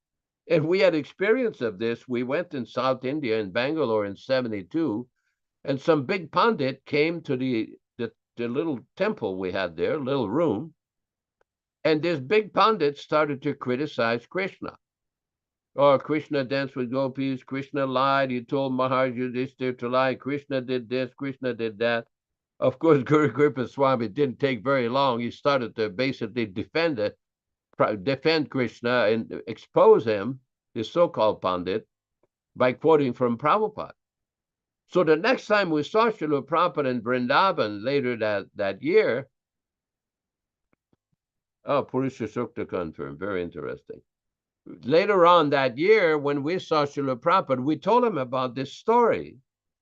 And we had experience of this. We went in South India, in Bangalore in 72, and some big pundit came to the little temple we had there, little room, and this big pundit started to criticize Krishna. Oh, Krishna danced with gopis, Krishna lied, he told Maharaj Yudhishthira to lie, Krishna did this, Krishna did that. Of course, Guru Kripa Swami, it didn't take very long. He started to basically defend Krishna and expose him, this so-called Pandit, by quoting from Prabhupada. So the next time we saw Srila Prabhupada in Vrindavan later that year, oh, Purusha Sukta confirmed, very interesting. Later on that year, when we saw Srila Prabhupada, we told him about this story.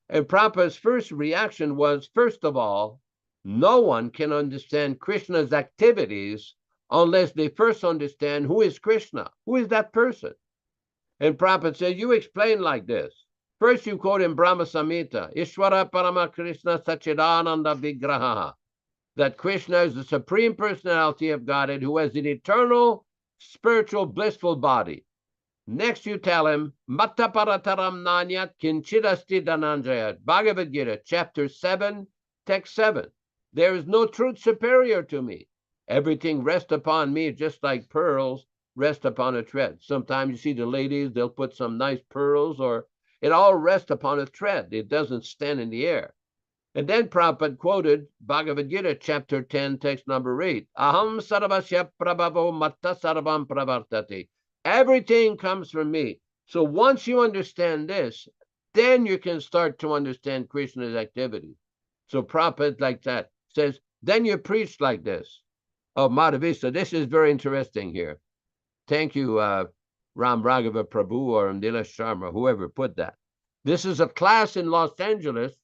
And Prabhupada's first reaction was, first of all, no one can understand Krishna's activities unless they first understand who is Krishna, who is that person. And Prabhupada said, you explain like this. First, you quote in Brahma Samhita, Ishvara Parama Krishna Sachidananda Vigraha, that Krishna is the Supreme Personality of Godhead who has an eternal, spiritual, blissful body. Next, you tell him, Matta Parataram Nanyat Kinchidasti Dhananjaya, Bhagavad Gita, chapter 7, text 7. There is no truth superior to me. Everything rests upon me just like pearls rest upon a thread. Sometimes you see the ladies, they'll put some nice pearls, or it all rests upon a thread. It doesn't stand in the air. And then Prabhupada quoted Bhagavad Gita, chapter 10, text number 8. Aham sarvasya prabhavo matta sarvam pravartati. Everything comes from me. So once you understand this, then you can start to understand Krishna's activity. So Prabhupada like that says, then you preach like this. Oh, Madhavista, this is very interesting here. Thank you, Ram Raghava Prabhu or Nilesh Sharma, whoever put that. This is a class in Los Angeles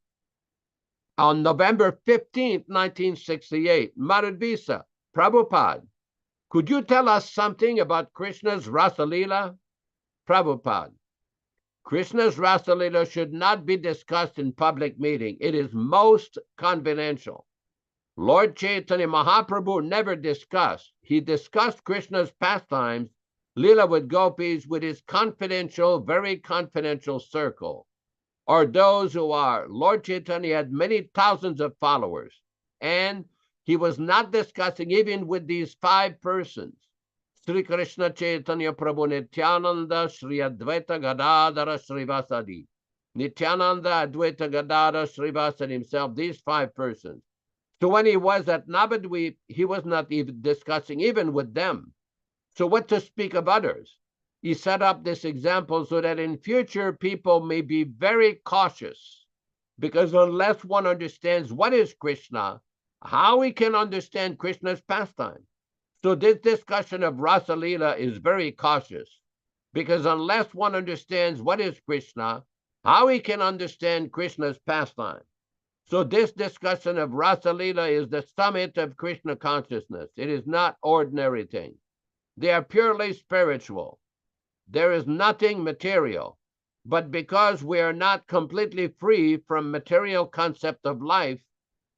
on November 15th, 1968. Madhavista, Prabhupada, could you tell us something about Krishna's Rasa Leela? Prabhupada, Krishna's Rasa Leela should not be discussed in public meeting. It is most confidential. Lord Chaitanya Mahaprabhu never discussed. He discussed Krishna's pastimes, Leela with gopis, with his confidential, very confidential circle, or those who are. Lord Chaitanya had many thousands of followers, and he was not discussing even with these 5 persons. Sri Krishna Chaitanya Prabhu Nityananda, Sri Advaita Gadadhara Srivasadi. Nityananda, Advaita Gadadhara Srivasadi himself, these 5 persons. So when he was at Navadvip, he was not even discussing even with them. So what to speak of others? He set up this example so that in future people may be very cautious, because unless one understands what is Krishna, how we can understand Krishna's pastime. So this discussion of Rasa Leela is very cautious, because unless one understands what is Krishna, how we can understand Krishna's pastime. So this discussion of Rasa Leela is the summit of Krishna consciousness. It is not ordinary thing. They are purely spiritual. There is nothing material. But because we are not completely free from material concept of life,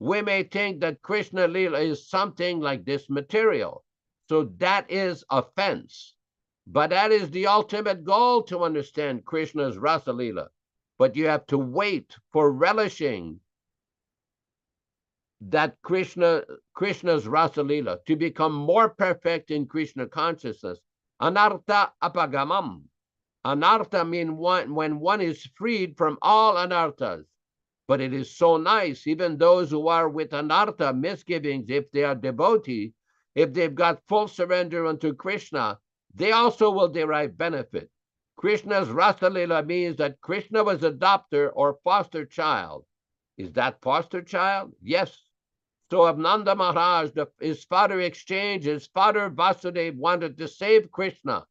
we may think that Krishna Leela is something like this material. So that is offense. But that is the ultimate goal, to understand Krishna's Rasa Leela. But you have to wait for relishing that Krishna's Rasa Leela, to become more perfect in Krishna consciousness. Anartha apagamam. Anartha means when one is freed from all anarthas. But it is so nice, even those who are with anartha, misgivings, if they are devotee, if they've got full surrender unto Krishna, they also will derive benefit. Krishna's Rasa Leela means that Krishna was adopter or foster child. Is that foster child? Yes. So of Nanda Maharaj, his father exchanged, his father Vasudeva wanted to save Krishna,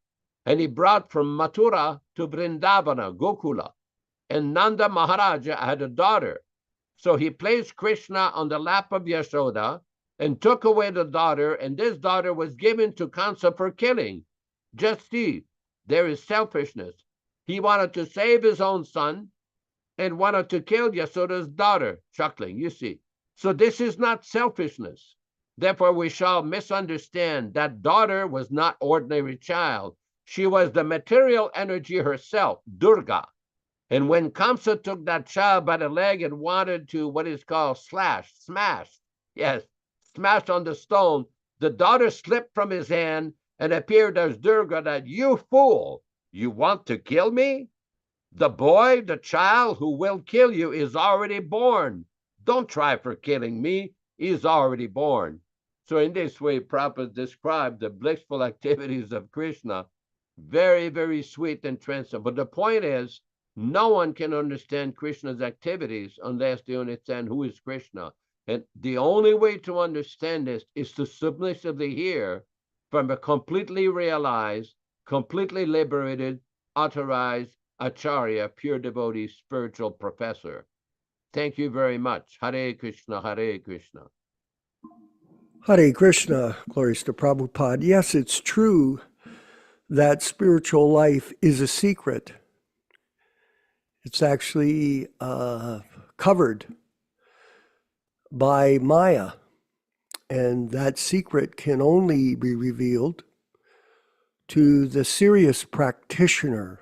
and he brought from Mathura to Vrindavana, Gokula. And Nanda Maharaja had a daughter. So he placed Krishna on the lap of Yashoda and took away the daughter, and this daughter was given to Kansa for killing. Just see, there is selfishness. He wanted to save his own son and wanted to kill Yashoda's daughter, chuckling, you see. So this is not selfishness. Therefore, we shall misunderstand that daughter was not ordinary child. She was the material energy herself, Durga. And when Kamsa took that child by the leg and wanted to what is called smash, yes, smash on the stone, the daughter slipped from his hand and appeared as Durga that, you fool, you want to kill me? The boy, the child who will kill you is already born. Don't try for killing me. He's already born. So in this way, Prabhupada described the blissful activities of Krishna. Very, very sweet and transcendent. But the point is, no one can understand Krishna's activities unless they understand who is Krishna. And the only way to understand this is to submissively hear from a completely realized, completely liberated, authorized Acharya, pure devotee, spiritual professor. Thank you very much. Hare Krishna, Hare Krishna. Hare Krishna, glories to Prabhupada. Yes, it's true that spiritual life is a secret. It's actually covered by Maya, and that secret can only be revealed to the serious practitioner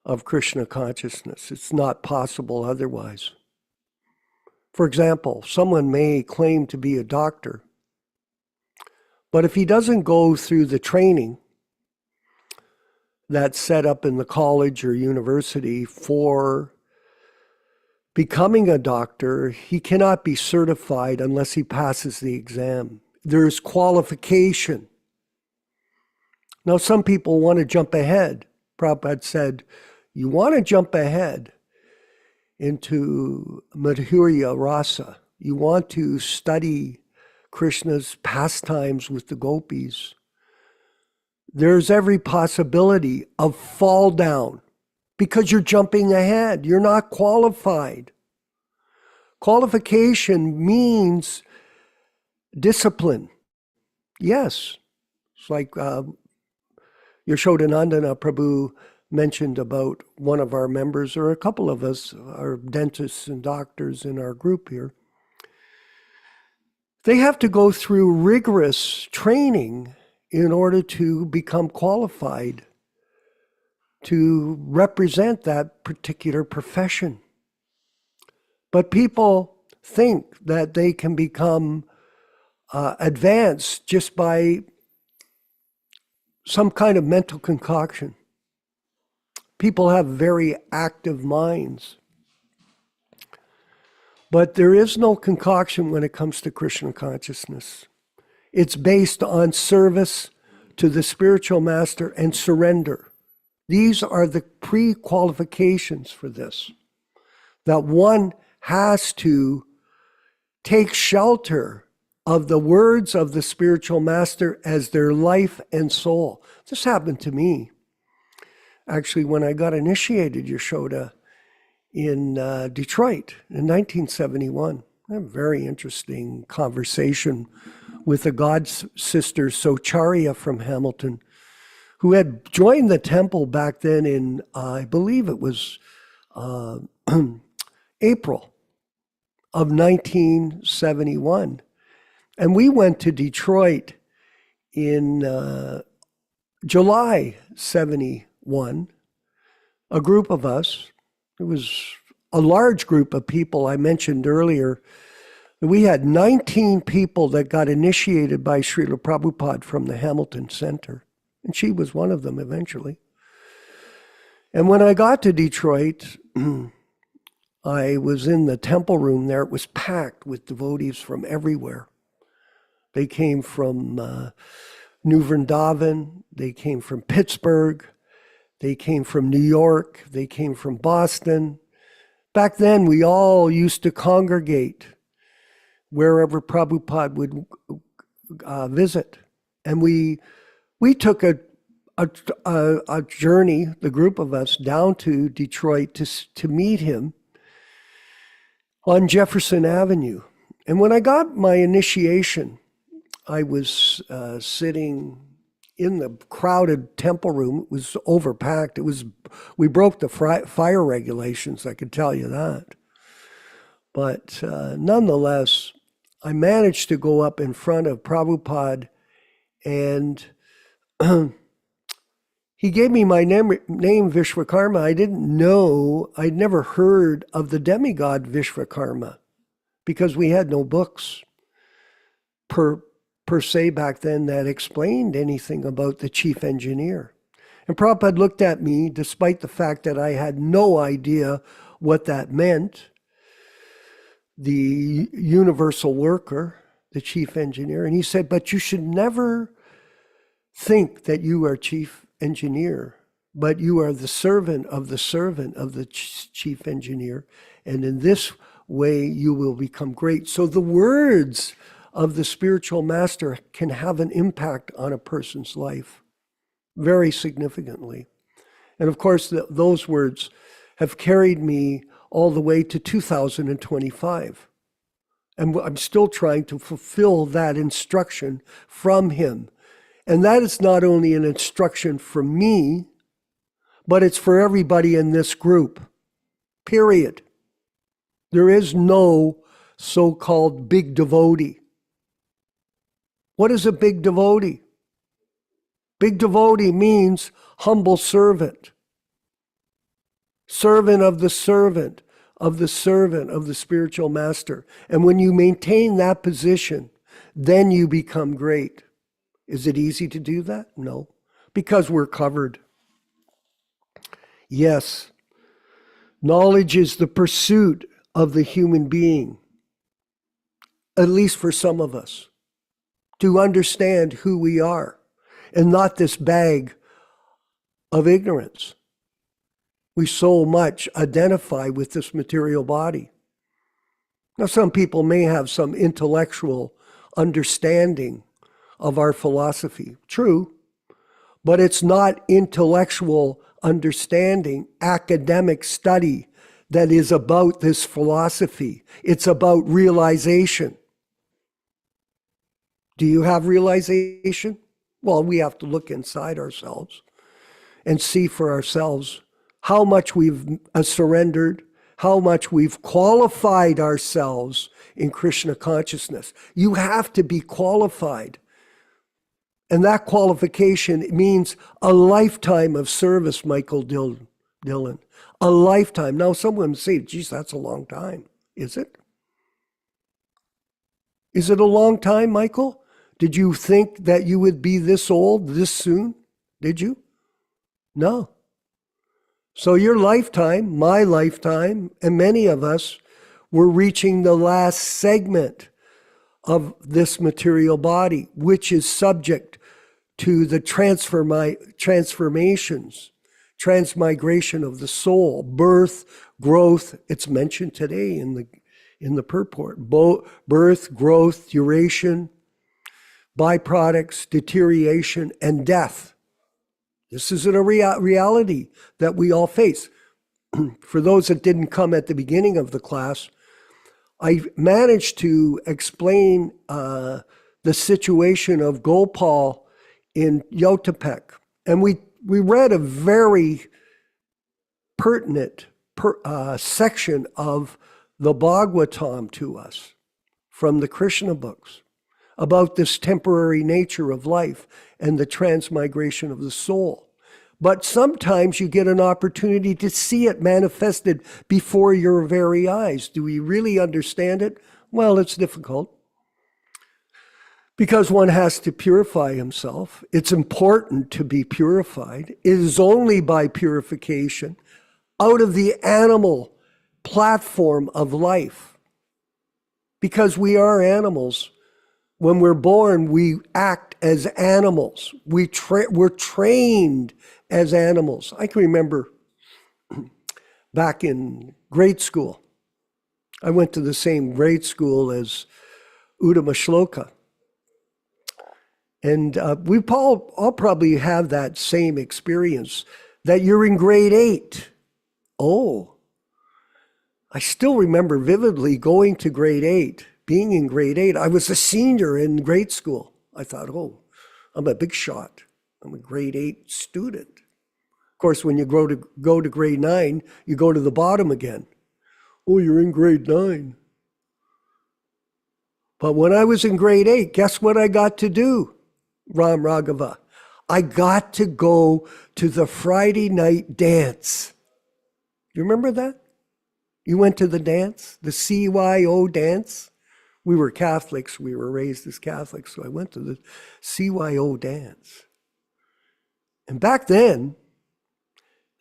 of Krishna consciousness. It's not possible otherwise. For example, someone may claim to be a doctor, but if he doesn't go through the training that's set up in the college or university for becoming a doctor, he cannot be certified unless he passes the exam. There's qualification. Now, some people want to jump ahead. Prabhupada said, you want to jump ahead into Madhurya Rasa. You want to study Krishna's pastimes with the gopis. There's every possibility of fall down because you're jumping ahead. You're not qualified. Qualification means discipline. Yes. It's like Yashodanandana Prabhu mentioned about one of our members, or a couple of us, our dentists and doctors in our group here. They have to go through rigorous training in order to become qualified to represent that particular profession. But people think that they can become advanced just by some kind of mental concoction. People have very active minds. But there is no concoction when it comes to Krishna consciousness. It's based on service to the spiritual master and surrender. These are the pre-qualifications for this. That one has to take shelter of the words of the spiritual master as their life and soul. This happened to me. Actually, when I got initiated, Yashoda, in Detroit in 1971, I had a very interesting conversation with a god sister, Socharya from Hamilton, who had joined the temple back then in, I believe it was April of 1971. And we went to Detroit in July 71, a group of us. It was a large group of people. I mentioned earlier that we had 19 people that got initiated by Srila Prabhupada from the Hamilton Center. And she was one of them eventually. And when I got to Detroit, I was in the temple room there. It was packed with devotees from everywhere. They came from New Vrindavan. They came from Pittsburgh. They came from New York. They came from Boston. Back then, we all used to congregate wherever Prabhupada would visit. And we took a journey, the group of us, down to Detroit to meet him on Jefferson Avenue. And when I got my initiation, I was sitting in the crowded temple room. It was overpacked. We broke the fire regulations, I could tell you that. But nonetheless, I managed to go up in front of Prabhupada, and He gave me my name Vishwakarma. I didn't know, I'd never heard of the demigod Vishwakarma because we had no books per se back then that explained anything about the chief engineer. And Prabhupada looked at me, despite the fact that I had no idea what that meant, the universal worker, the chief engineer, and he said, but you should never think that you are chief engineer, but you are the servant of the chief engineer, and in this way you will become great. So the words of the spiritual master can have an impact on a person's life very significantly. And of course, those words have carried me all the way to 2025. And I'm still trying to fulfill that instruction from him. And that is not only an instruction for me, but it's for everybody in this group, period. There is no so-called big devotee. What is a big devotee? Big devotee means humble servant. Servant of the servant of the servant of the spiritual master. And when you maintain that position, then you become great. Is it easy to do that? No, because we're covered. Yes, knowledge is the pursuit of the human being, at least for some of us, to understand who we are and not this bag of ignorance. We so much identify with this material body. Now, some people may have some intellectual understanding of our philosophy. True, but it's not intellectual understanding, academic study that is about this philosophy. It's about realization. Do you have realization? Well, we have to look inside ourselves and see for ourselves how much we've surrendered, how much we've qualified ourselves in Krishna consciousness. You have to be qualified. And that qualification means a lifetime of service, Michael Dillon. A lifetime. Now, someone say, geez, that's a long time. Is it? Is it a long time, Michael? Did you think that you would be this old this soon? Did you? No. So your lifetime, my lifetime, and many of us were reaching the last segment of this material body, which is subject to the transformations, transmigration of the soul, birth, growth. It's mentioned today in the purport. Birth, growth, duration, byproducts, deterioration, and death. This is a reality that we all face. For those that didn't come at the beginning of the class, I managed to explain the situation of Gopal in Yotapek. And we read a very pertinent section of the Bhagavatam to us from the Krishna books about this temporary nature of life and the transmigration of the soul. But sometimes you get an opportunity to see it manifested before your very eyes. Do we really understand it? Well, it's difficult because one has to purify himself. It's important to be purified. It is only by purification out of the animal platform of life, because we are animals. When we're born, we act as animals. We're trained as animals. I can remember back in grade school, I went to the same grade school as Uttama Shloka. And we all probably have that same experience, that you're in grade 8. Oh, I still remember vividly going to grade 8. Being in grade 8, I was a senior in grade school. I thought, oh, I'm a big shot. I'm a grade 8 student. Of course, when you go to grade 9, you go to the bottom again. Oh, you're in grade 9. But when I was in grade 8, guess what I got to do, Ram Raghava? I got to go to the Friday night dance. You remember that? You went to the dance, the CYO dance? We were Catholics. We were raised as Catholics. So I went to the CYO dance. And back then,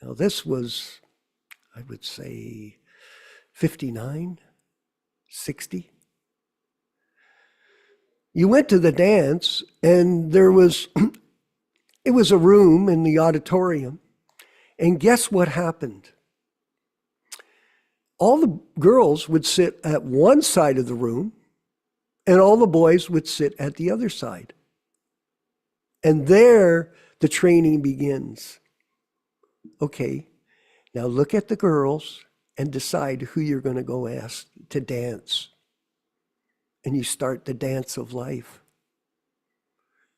now this was, I would say, 59, 60. You went to the dance and there was, it was a room in the auditorium. And guess what happened? All the girls would sit at one side of the room and all the boys would sit at the other side. And there the training begins. Okay, now look at the girls and decide who you're going to go ask to dance. And you start the dance of life.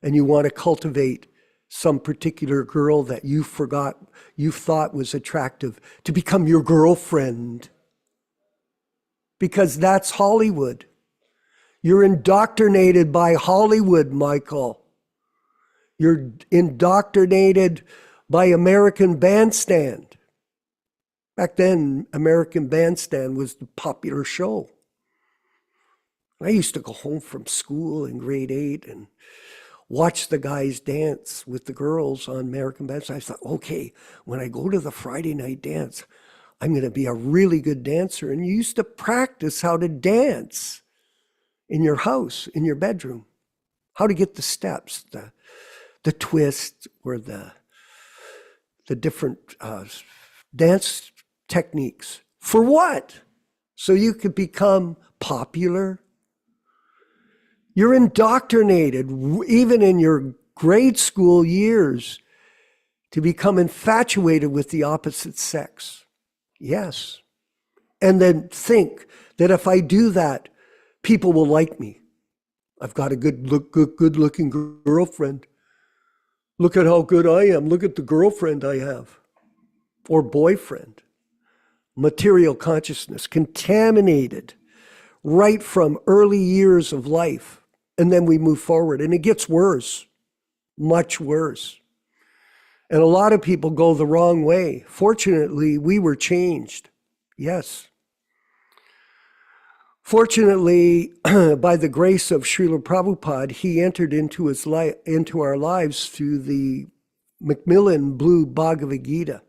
And you want to cultivate some particular girl that you thought was attractive to become your girlfriend. Because that's Hollywood. You're indoctrinated by Hollywood, Michael. You're indoctrinated by American Bandstand. Back then, American Bandstand was the popular show. I used to go home from school in grade 8 and watch the guys dance with the girls on American Bandstand. I thought, okay, when I go to the Friday night dance, I'm going to be a really good dancer. And you used to practice how to dance in your house, in your bedroom, how to get the steps, the twist, or the different dance techniques. For what? So you could become popular. You're indoctrinated, even in your grade school years, to become infatuated with the opposite sex. Yes. And then think that if I do that, people will like me. I've got a good-looking girlfriend. Look at how good I am. Look at the girlfriend I have. Or boyfriend. Material consciousness, contaminated right from early years of life. And then we move forward. And it gets worse, much worse. And a lot of people go the wrong way. Fortunately, we were changed. Yes. Fortunately, by the grace of Srila Prabhupada, he entered into our lives through the Macmillan Blue Bhagavad Gita.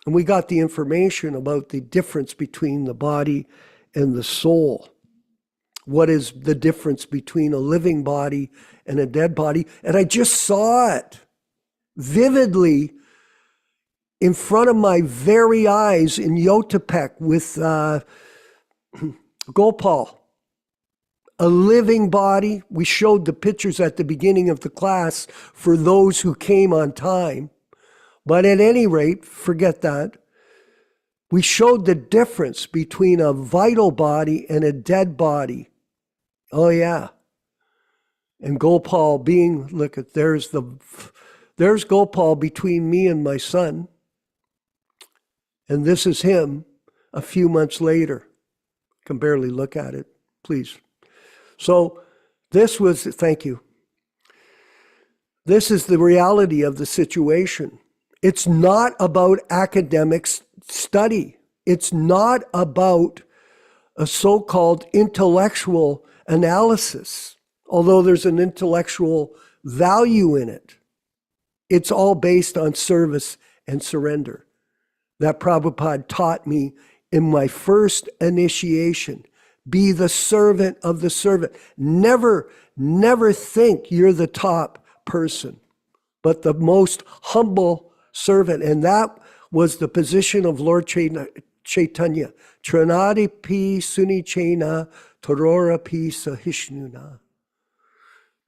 And we got the information about the difference between the body and the soul. What is the difference between a living body and a dead body? And I just saw it vividly in front of my very eyes in Yotapek with Gopal. A living body. We showed the pictures at the beginning of the class for those who came on time. But at any rate, forget that. We showed the difference between a vital body and a dead body. Oh yeah. And Gopal being, look at, there's Gopal between me and my son. And this is him a few months later. Can barely look at it, please. So this was, thank you. This is the reality of the situation. It's not about academic study. It's not about a so-called intellectual analysis, although there's an intellectual value in it. It's all based on service and surrender. That Prabhupada taught me in my first initiation. Be the servant of the servant. Never think you're the top person, but the most humble servant. And that was the position of Lord Chaitanya. Tranadi pi sunichena torora pi sahishnuna.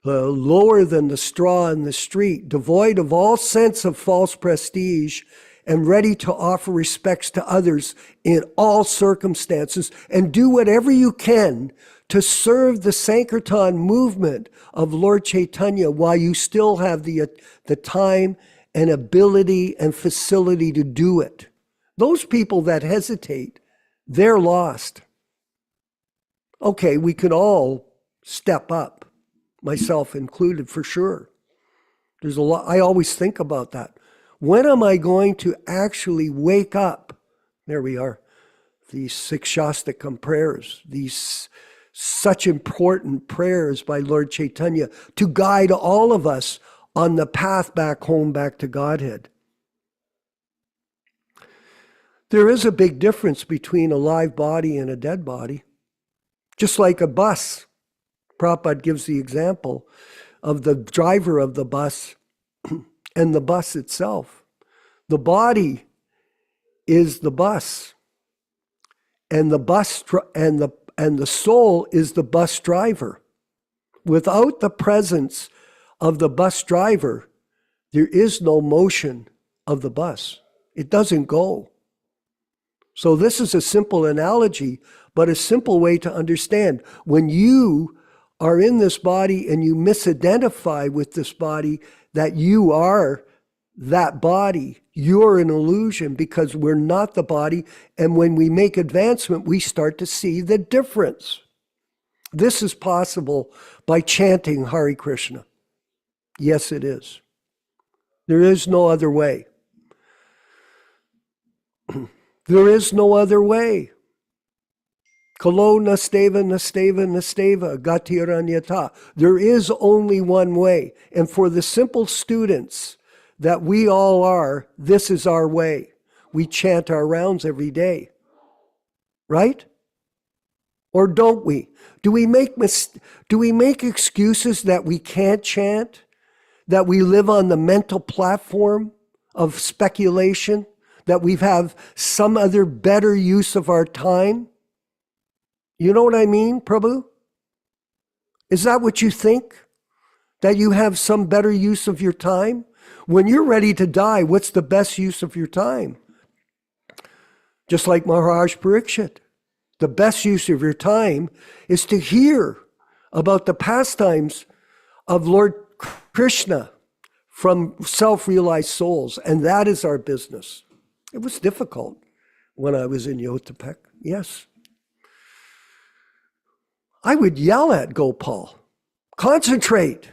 Lower than the straw in the street, devoid of all sense of false prestige, and ready to offer respects to others in all circumstances, and do whatever you can to serve the Sankirtan movement of Lord Chaitanya while you still have the time and ability and facility to do it. Those people that hesitate, they're lost. Okay, we can all step up, myself included for sure. There's a lot. I always think about that. When am I going to actually wake up? There we are. These 6 Shastakam prayers, these such important prayers by Lord Chaitanya to guide all of us on the path back home, back to Godhead. There is a big difference between a live body and a dead body. Just like a bus. Prabhupada gives the example of the driver of the bus and the bus itself. The body is the bus, and the bus and the soul is the bus driver. Without the presence of the bus driver, there is no motion of the bus. It doesn't go. So this is a simple analogy, but a simple way to understand. When you are in this body and you misidentify with this body that you are that body, you're an illusion because we're not the body. And when we make advancement, we start to see the difference. This is possible by chanting Hare Krishna. Yes, it is. There is no other way. There is no other way. Kalo nasteva nasteva nasteva gatiranyata. There is only one way. And for the simple students that we all are, this is our way. We chant our rounds every day. Right? Or don't we? Do we make excuses that we can't chant? That we live on the mental platform of speculation? That we have some other better use of our time? You know what I mean, Prabhu? Is that what you think? That you have some better use of your time? When you're ready to die, what's the best use of your time? Just like Maharaj Parikshit. The best use of your time is to hear about the pastimes of Lord Krishna from self-realized souls. And that is our business. It was difficult when I was in Yotapek. Yes. I would yell at Gopal, concentrate,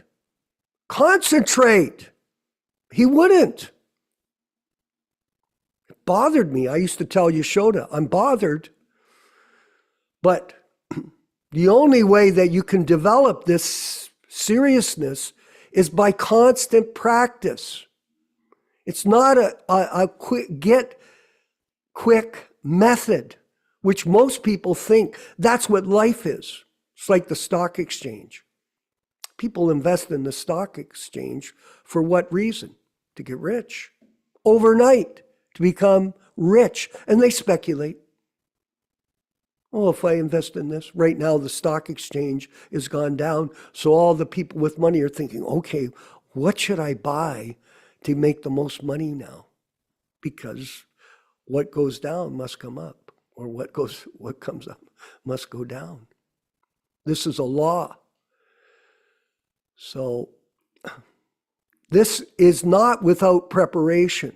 concentrate. He wouldn't. It bothered me. I used to tell Yashoda, I'm bothered. But the only way that you can develop this seriousness is by constant practice. It's not a quick method, which most people think that's what life is. It's like the stock exchange. People invest in the stock exchange for what reason? To get rich. Overnight, to become rich. And they speculate. Oh, if I invest in this, right now the stock exchange has gone down. So all the people with money are thinking, okay, what should I buy to make the most money now? Because what goes down must come up, or what comes up must go down. This is a law. So this is not without preparation.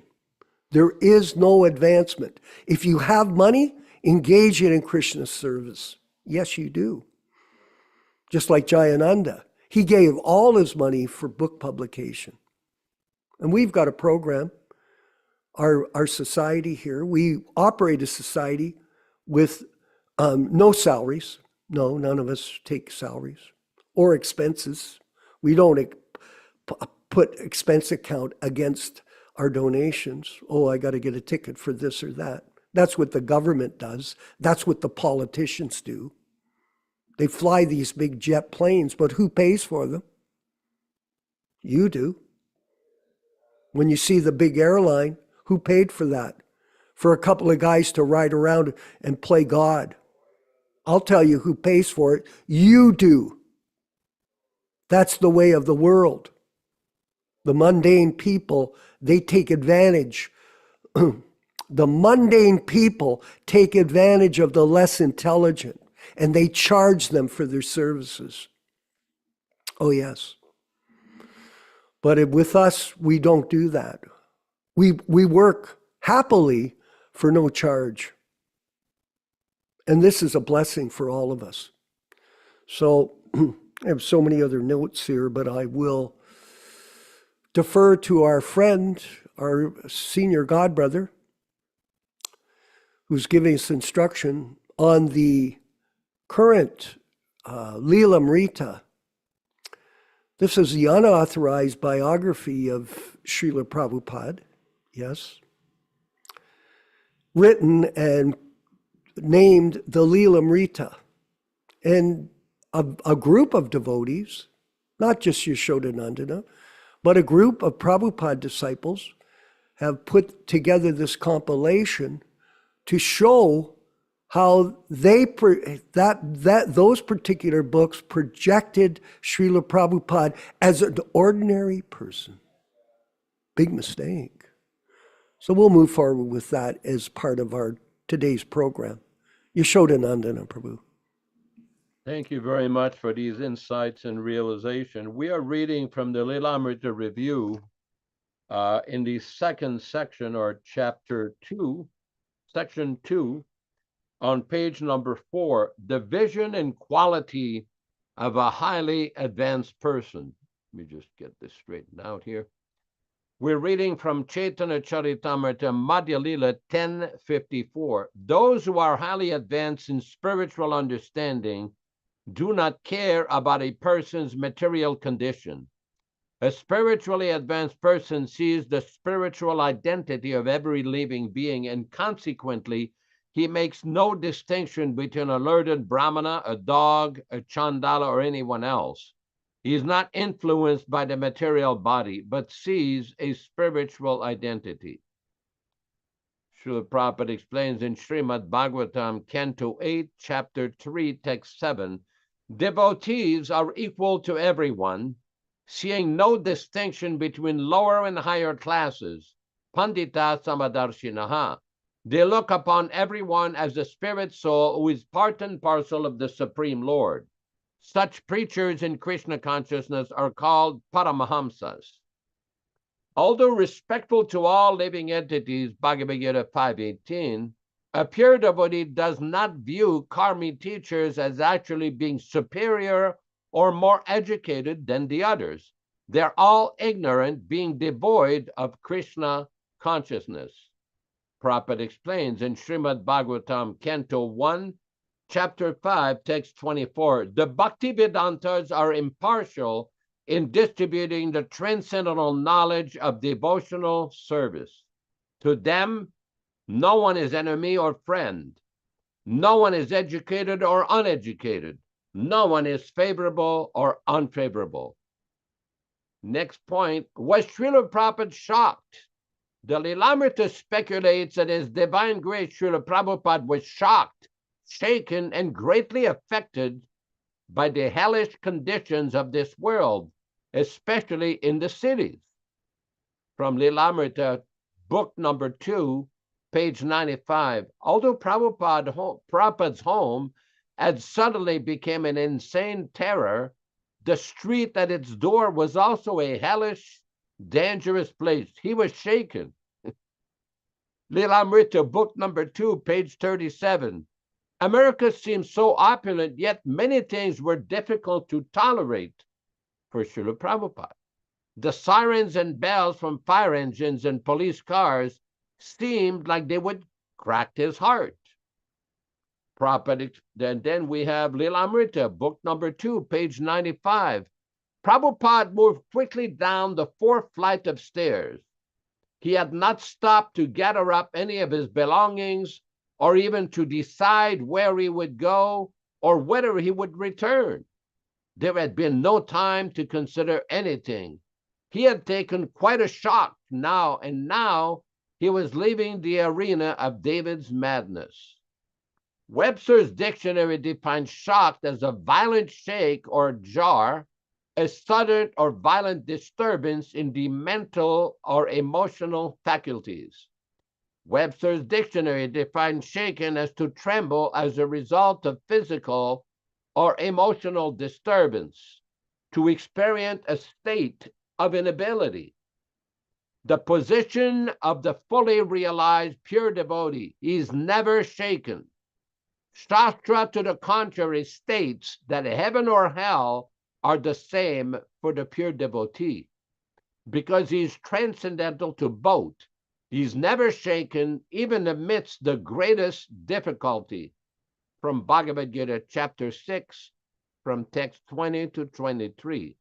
There is no advancement. If you have money, engage it in Krishna's service. Yes, you do. Just like Jayananda. He gave all his money for book publication. And we've got a program, our society here. We operate a society with no salaries. No, none of us take salaries or expenses. We don't put expense account against our donations. Oh, I got to get a ticket for this or that. That's what the government does. That's what the politicians do. They fly these big jet planes, but who pays for them? You do. When you see the big airline, who paid for that? For a couple of guys to ride around and play God. I'll tell you who pays for it. You do. That's the way of the world. The mundane people, they take advantage. The mundane people take advantage of the less intelligent, and they charge them for their services. Oh, yes. But with us, we don't do that. We work happily for no charge. And this is a blessing for all of us. So I have so many other notes here, but I will defer to our friend, our senior godbrother, who's giving us instruction on the current Lilamrita. This is the unauthorized biography of Srila Prabhupada, yes, written and named the Lilamrita. And a group of devotees, not just Yashodanandana, but a group of Prabhupada disciples have put together this compilation to show how those particular books projected Srila Prabhupada as an ordinary person. Big mistake. So we'll move forward with that as part of our today's program. Yashodanandana Prabhu. Thank you very much for these insights and realization. We are reading from the Lilamrita Review in the second section, or chapter 2, section 2, on page number 4, the vision and quality of a highly advanced person. Let me just get this straightened out here. We're reading from Chaitanya Charitamrita Madhya Lila 10:54. Those who are highly advanced in spiritual understanding do not care about a person's material condition. A spiritually advanced person sees the spiritual identity of every living being, and consequently, he makes no distinction between a learned Brahmana, a dog, a Chandala, or anyone else. He is not influenced by the material body, but sees a spiritual identity. Srila Prabhupada explains in Srimad Bhagavatam, Canto 8, Chapter 3, Text 7, devotees are equal to everyone, seeing no distinction between lower and higher classes. Pandita Samadarshinaha. They look upon everyone as a spirit soul who is part and parcel of the Supreme Lord. Such preachers in Krishna consciousness are called Paramahamsas. Although respectful to all living entities, Bhagavad Gita 5:18, a pure devotee does not view karmi teachers as actually being superior or more educated than the others. They're all ignorant, being devoid of Krishna consciousness. Prabhupada explains in Srimad Bhagavatam, Canto 1, Chapter 5, Text 24, the Bhaktivedantas are impartial in distributing the transcendental knowledge of devotional service. To them, no one is enemy or friend. No one is educated or uneducated. No one is favorable or unfavorable. Next point, was Srila Prabhupada shocked? The Lilamrita speculates that His Divine Grace Srila Prabhupada was shocked, shaken, and greatly affected by the hellish conditions of this world, especially in the cities. From Lilamrita, book number 2, page 95. Although Prabhupada's home had suddenly become an insane terror, the street at its door was also a hellish, dangerous place. He was shaken. Lilamrita, book number 2, page 37. America seems so opulent, yet many things were difficult to tolerate for Srila Prabhupada. The sirens and bells from fire engines and police cars seemed like they would crack his heart. Prabhupada, then we have Lilamrita, book number 2, page 95. Prabhupada moved quickly down the 4th flight of stairs. He had not stopped to gather up any of his belongings, or even to decide where he would go or whether he would return. There had been no time to consider anything. He had taken quite a shock now, and now he was leaving the arena of David's madness. Webster's dictionary defines shocked as a violent shake or jar, a sudden or violent disturbance in the mental or emotional faculties. Webster's dictionary defines shaken as to tremble as a result of physical or emotional disturbance, to experience a state of inability. The position of the fully realized pure devotee is never shaken. Shastra, to the contrary, states that heaven or hell are the same for the pure devotee. because he's transcendental to both. He's never shaken, even amidst the greatest difficulty. From Bhagavad Gita, chapter 6, from text 20 to 23.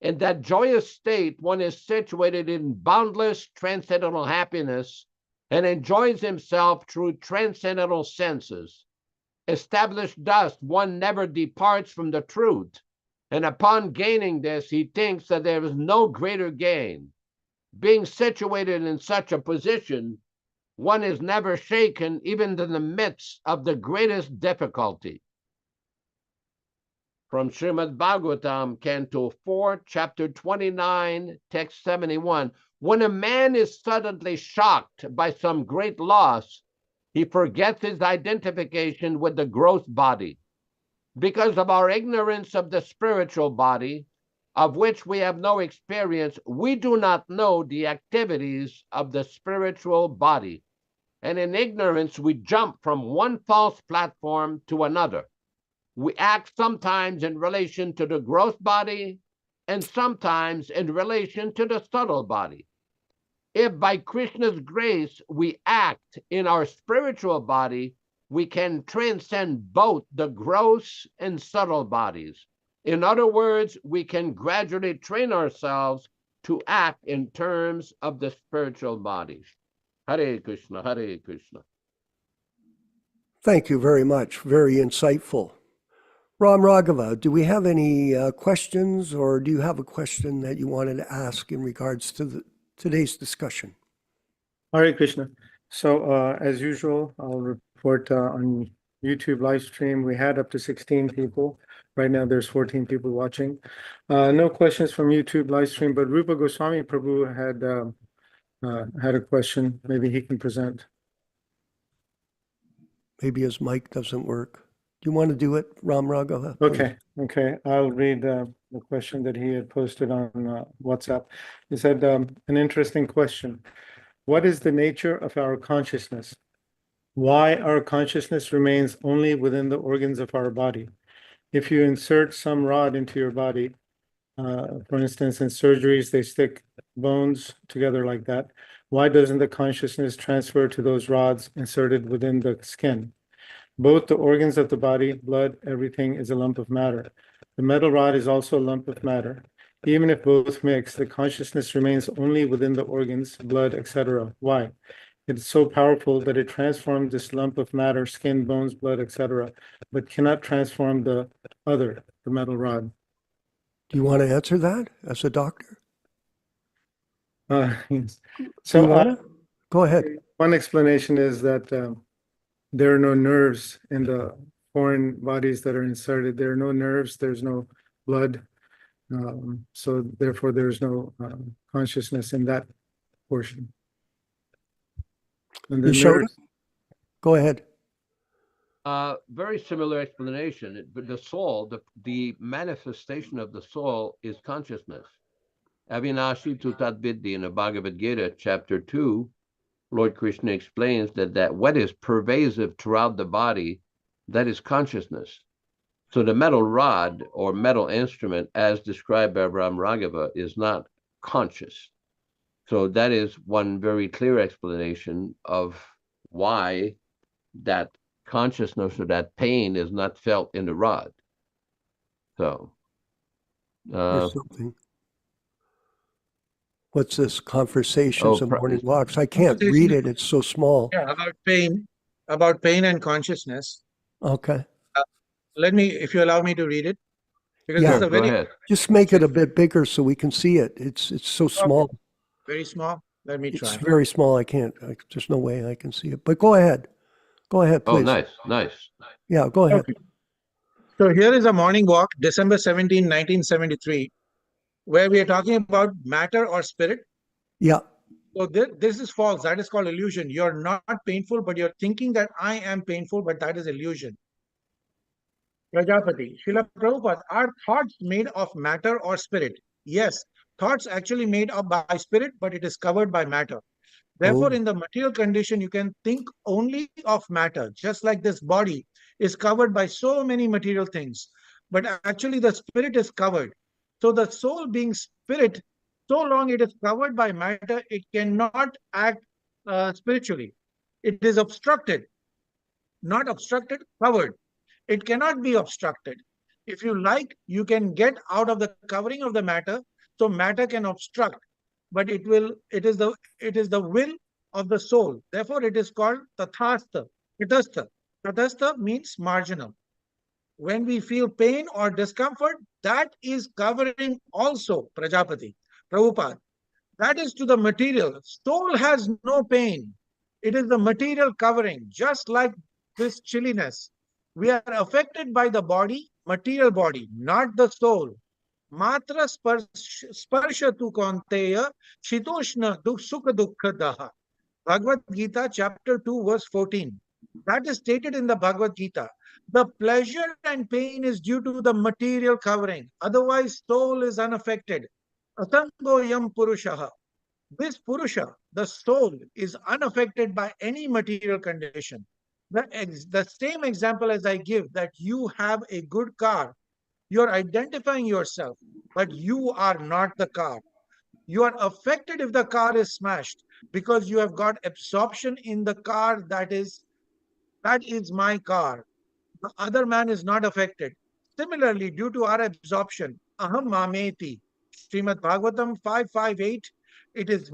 In that joyous state, one is situated in boundless transcendental happiness and enjoys himself through transcendental senses. Established thus, one never departs from the truth, and upon gaining this, he thinks that there is no greater gain. Being situated in such a position, one is never shaken, even in the midst of the greatest difficulty. From Srimad Bhagavatam, Canto 4, Chapter 29, Text 71. When a man is suddenly shocked by some great loss, he forgets his identification with the gross body. Because of our ignorance of the spiritual body, of which we have no experience, we do not know the activities of the spiritual body. And in ignorance, we jump from one false platform to another. We act sometimes in relation to the gross body and sometimes in relation to the subtle body. If by Krishna's grace we act in our spiritual body, we can transcend both the gross and subtle bodies. In other words, we can gradually train ourselves to act in terms of the spiritual bodies. Hare Krishna, Hare Krishna. Thank you very much. Very insightful. Ram Raghava, do we have any questions, or do you have a question that you wanted to ask in regards to today's discussion? Hare Krishna. So as usual, I'll report on YouTube live stream. We had up to 16 people. Right now there's 14 people watching. No questions from YouTube live stream, but Rupa Goswami Prabhu had a question. Maybe he can present. Maybe his mic doesn't work. Do you want to do it, Ram Raghava? Okay. I'll read the question that he had posted on WhatsApp. He said, an interesting question. What is the nature of our consciousness? Why our consciousness remains only within the organs of our body? If you insert some rod into your body, for instance, in surgeries, they stick bones together like that. Why doesn't the consciousness transfer to those rods inserted within the skin? Both the organs of the body, blood, everything is a lump of matter. The metal rod is also a lump of matter. Even if both mix, the consciousness remains only within the organs, blood, etc. Why? It is so powerful that it transforms this lump of matter, skin, bones, blood, etc., but cannot transform the other, the metal rod. Do you want to answer that as a doctor? Yes. Do So you want to? Go ahead. one explanation is that there are no nerves in the foreign bodies that are inserted. There are no nerves, there's no blood. So therefore there's no consciousness in that portion. And the Yashoda? nerves, Go ahead. Very similar explanation. But the soul, the manifestation of the soul is consciousness. Avinashi tu tadviddi in the Bhagavad Gita, chapter 2, Lord Krishna explains that what is pervasive throughout the body, that is consciousness. So the metal rod or metal instrument, as described by Ram Raghava, is not conscious. So that is one very clear explanation of why that consciousness or that pain is not felt in the rod. So, There's something. What's this? Conversations and morning walks. I can't read it. It's so small. Yeah, about pain and consciousness. Okay. Let me, if you allow me to read it, because Yeah. it's a go very, ahead. Just make it a bit bigger so we can see it. It's so small. very small. Let me try. It's very small. I can't. There's no way I can see it. But go ahead. Go ahead, Oh, please. nice. Yeah, go ahead. Okay. So here is a morning walk, December 17, 1973, where we are talking about matter or spirit. Yeah. So this is false. That is called illusion. You're not painful, but you're thinking that I am painful, but that is illusion. Prajapati, Srila Prabhupada, are thoughts made of matter or spirit? Yes, thoughts actually made up by spirit, but it is covered by matter. Therefore, Oh. in the material condition, you can think only of matter, just like this body is covered by so many material things. But actually, the spirit is covered. So the soul being spirit So long it is covered by matter, it cannot act spiritually. It is obstructed, not obstructed, covered. It cannot be obstructed. If you like, you can get out of the covering of the matter, so matter can obstruct, but it is the will of the soul. Therefore, it is called tathastha. Tatastha. Tatastha means marginal. When we feel pain or discomfort, that is covering also Prajapati, Prabhupada. That is to the material. Soul has no pain. It is the material covering, just like this chilliness. We are affected by the body, material body, not the soul. Matra sparsha tu kaunteya shitoshna sukha dukkha daha. Bhagavad Gita, chapter 2, verse 14. That is stated in the Bhagavad Gita. The pleasure and pain is due to the material covering. Otherwise, soul is unaffected. Asango yam purushaha. This Purusha, the soul, is unaffected by any material condition. The same example as I give, that you have a good car, you're identifying yourself, but you are not the car. You are affected if the car is smashed because you have got absorption in the car that is my car. The other man is not affected. Similarly, due to our absorption, aham mameti, Srimad Bhagavatam 558, it is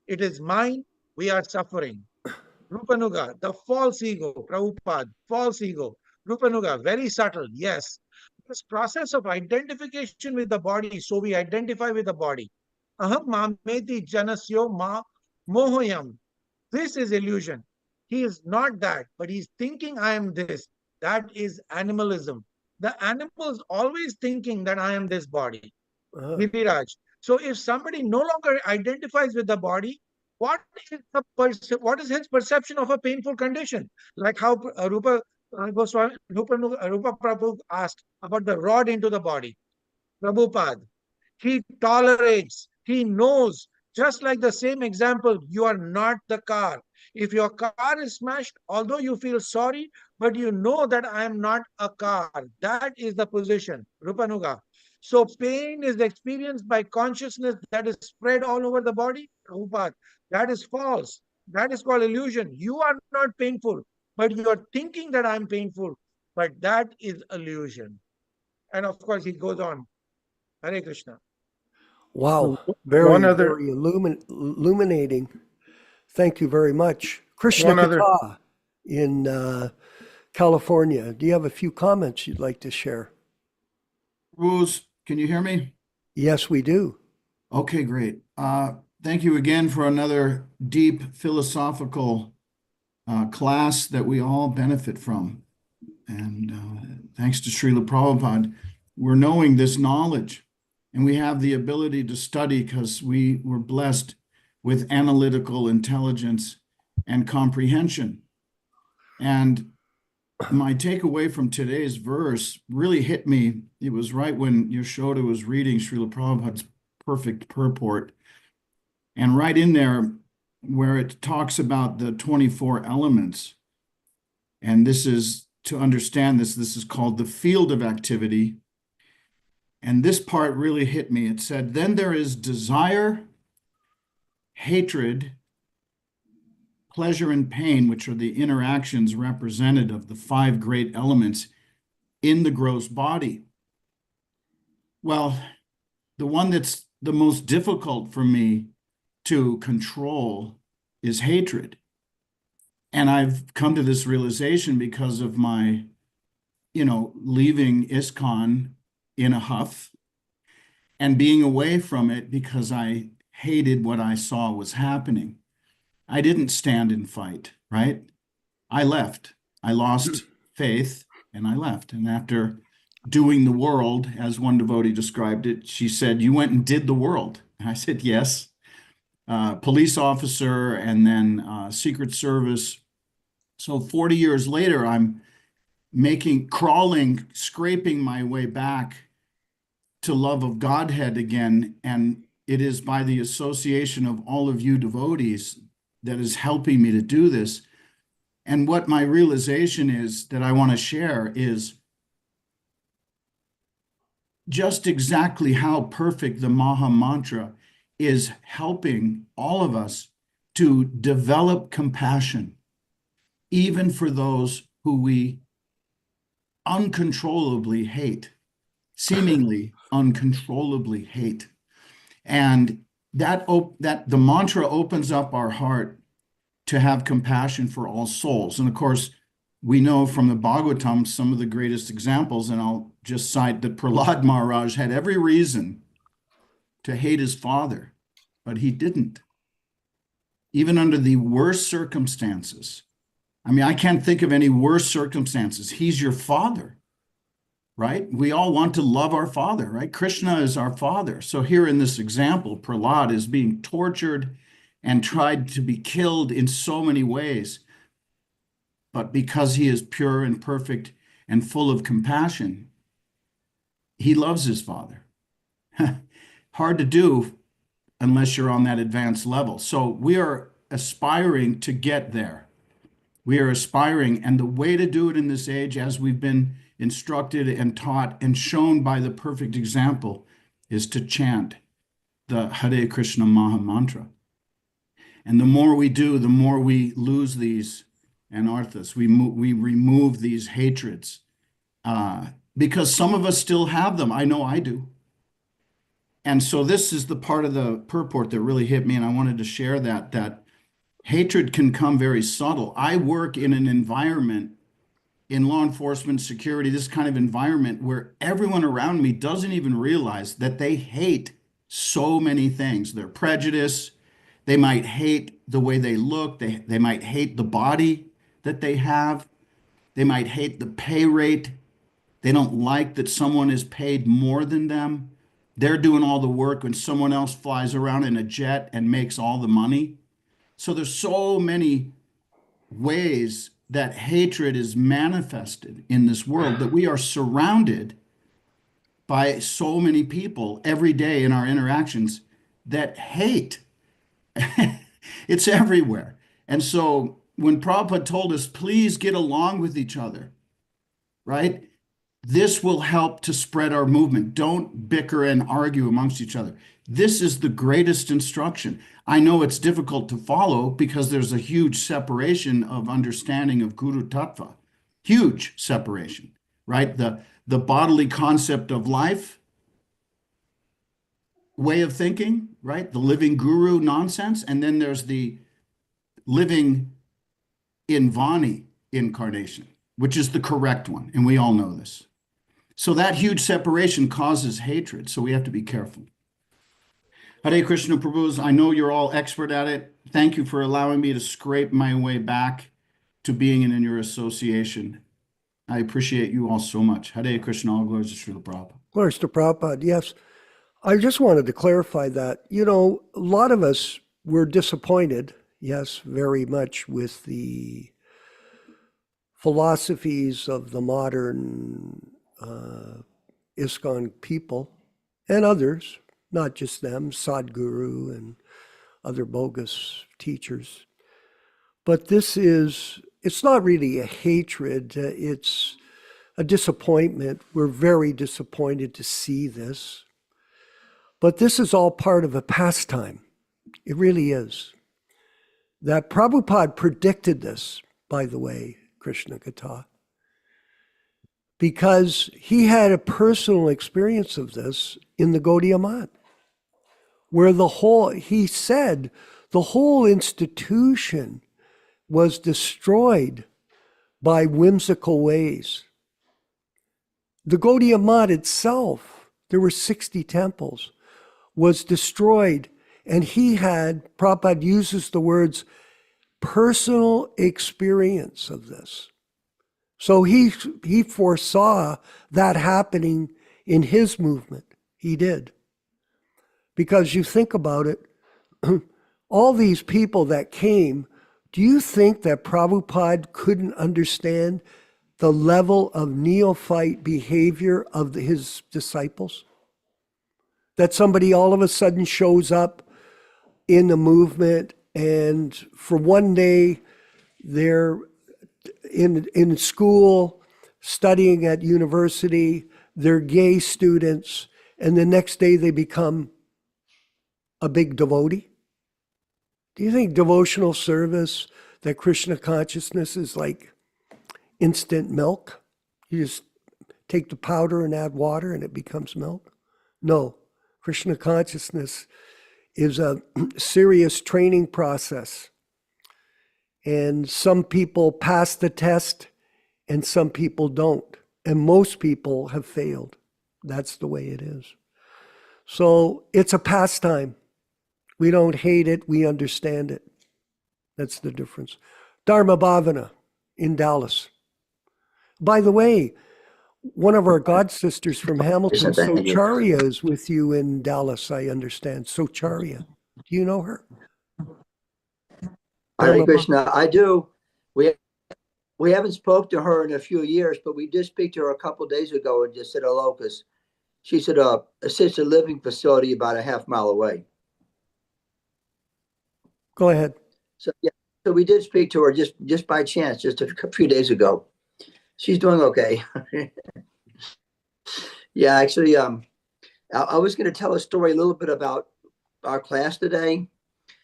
it is mine, we are suffering. Rupanuga, the false ego, Prabhupada, false ego. Rupanuga, very subtle, yes. This process of identification with the body, so we identify with the body. Aham mameti janasyo ma mohoyam. This is illusion. He is not that, but he's thinking I am this. That is animalism. The animal is always thinking that I am this body. Giriraj. So if somebody no longer identifies with the body, what is his perception of a painful condition? Like how Rupa Prabhu asked about the rod into the body. Prabhupada. He tolerates, he knows. Just like the same example, you are not the car. If your car is smashed, although you feel sorry, but you know that I am not a car. That is the position, Rupanuga. So pain is experienced by consciousness that is spread all over the body, Prabhupada. That is false. That is called illusion. You are not painful, but you are thinking that I'm painful. But that is illusion. And of course, he goes on. Hare Krishna. Wow, One very, other, very illuminating. Thank you very much. Krishna one other, Kata in California. Do you have a few comments you'd like to share? Rose, can you hear me? Yes, we do. Okay, great. Thank you again for another deep philosophical class that we all benefit from. And thanks to Srila Prabhupada, we're knowing this knowledge and we have the ability to study because we were blessed with analytical intelligence and comprehension. And my takeaway from today's verse really hit me. It was right when Yashoda was reading Srila Prabhupada's perfect purport. And right in there where it talks about the 24 elements. And this is, to understand this is called the field of activity. And this part really hit me. It said, then there is desire, hatred, pleasure and pain, which are the interactions represented of the 5 great elements in the gross body. Well, the one that's the most difficult for me to control is hatred. And I've come to this realization because of my, leaving ISKCON in a huff and being away from it because I hated what I saw was happening. I didn't stand and fight, right? I left. I lost faith and I left. And after doing the world, as one devotee described it, she said, you went and did the world. And I said, yes. Police officer and then Secret Service. So 40 years later, I'm scraping my way back to love of Godhead again. And it is by the association of all of you devotees that is helping me to do this. And what my realization is that I want to share is just exactly how perfect the Maha Mantra is helping all of us to develop compassion, even for those who we uncontrollably hate, seemingly uncontrollably hate. And that the mantra opens up our heart to have compassion for all souls. And of course, we know from the Bhagavatam some of the greatest examples, and I'll just cite that Prahlad Maharaj had every reason to hate his father, but he didn't. Even under the worst circumstances. I mean, I can't think of any worse circumstances. He's your father, right? We all want to love our father, right? Krishna is our father. So here in this example, Prahlad is being tortured and tried to be killed in so many ways. But because he is pure and perfect and full of compassion, he loves his father. Hard to do unless you're on that advanced level. So we are aspiring to get there. We are aspiring, and the way to do it in this age, as we've been instructed and taught and shown by the perfect example, is to chant the Hare Krishna Maha Mantra. And the more we do, the more we lose these anarthas. We remove these hatreds, because some of us still have them. I know I do. And so this is the part of the purport that really hit me, and I wanted to share that hatred can come very subtle. I work in an environment, in law enforcement, security, this kind of environment where everyone around me doesn't even realize that they hate so many things. They're prejudiced. They might hate the way they look. They might hate the body that they have. They might hate the pay rate. They don't like that someone is paid more than them. They're doing all the work when someone else flies around in a jet and makes all the money. So there's so many ways that hatred is manifested in this world, that we are surrounded by so many people every day in our interactions that hate. It's everywhere. And so when Prabhupada told us, please get along with each other, right? This will help to spread our movement. Don't bicker and argue amongst each other. This is the greatest instruction. I know it's difficult to follow because there's a huge separation of understanding of Guru Tattva. Huge separation, right? The bodily concept of life, way of thinking, right? The living guru nonsense. And then there's the living in Vani incarnation, which is the correct one. And we all know this. So that huge separation causes hatred. So we have to be careful. Hare Krishna Prabhus, I know you're all expert at it. Thank you for allowing me to scrape my way back to being in your association. I appreciate you all so much. Hare Krishna, all glories to Srila Prabhupada. Glories to Prabhupada, yes. I just wanted to clarify that, a lot of us were disappointed, yes, very much with the philosophies of the modern ISKCON people and others, not just them, Sadhguru and other bogus teachers. But it's not really a hatred, it's a disappointment. We're very disappointed to see this. But this is all part of a pastime. It really is. That Prabhupada predicted this, by the way, Krishna Katha, because he had a personal experience of this in the Gaudiya Math, where he said the whole institution was destroyed by whimsical ways. The Gaudiya Math itself, there were 60 temples, was destroyed, and Prabhupada uses the words personal experience of this. So he foresaw that happening in his movement. He did. Because you think about it, all these people that came, do you think that Prabhupada couldn't understand the level of neophyte behavior of his disciples? That somebody all of a sudden shows up in the movement, and for one day they're in school, studying at university, they're gay students, and the next day they become a big devotee? Do you think devotional service, that Krishna consciousness is like instant milk? You just take the powder and add water and it becomes milk? No. Krishna consciousness is a serious training process. And some people pass the test and some people don't. And most people have failed. That's the way it is. So it's a pastime. We don't hate it, we understand it. That's the difference. Dharma Bhavana in Dallas. By the way, one of our god sisters from Hamilton, Socharya, is with you in Dallas, I understand. Socharya. Do you know her? Hare Krishna, I do. We haven't spoke to her in a few years, but we did speak to her a couple of days ago and just said hello because she's at a assisted living facility about a half-mile away. Go ahead. So yeah, so we did speak to her just by chance, just a few days ago. She's doing okay. Yeah, actually, I was going to tell a story a little bit about our class today.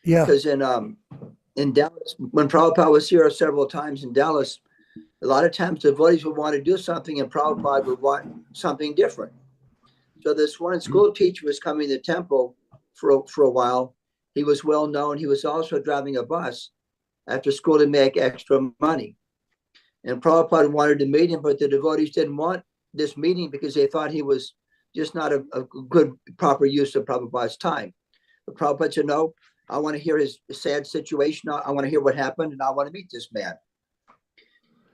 Yeah. Because in Dallas, when Prabhupada was here several times in Dallas, a lot of times devotees would want to do something and Prabhupada would want something different. So this one school teacher was coming to the temple for a while. He was well known. He was also driving a bus after school to make extra money. And Prabhupada wanted to meet him, but the devotees didn't want this meeting because they thought he was just not a good, proper use of Prabhupada's time. But Prabhupada said, no, I want to hear his sad situation. I want to hear what happened, and I want to meet this man.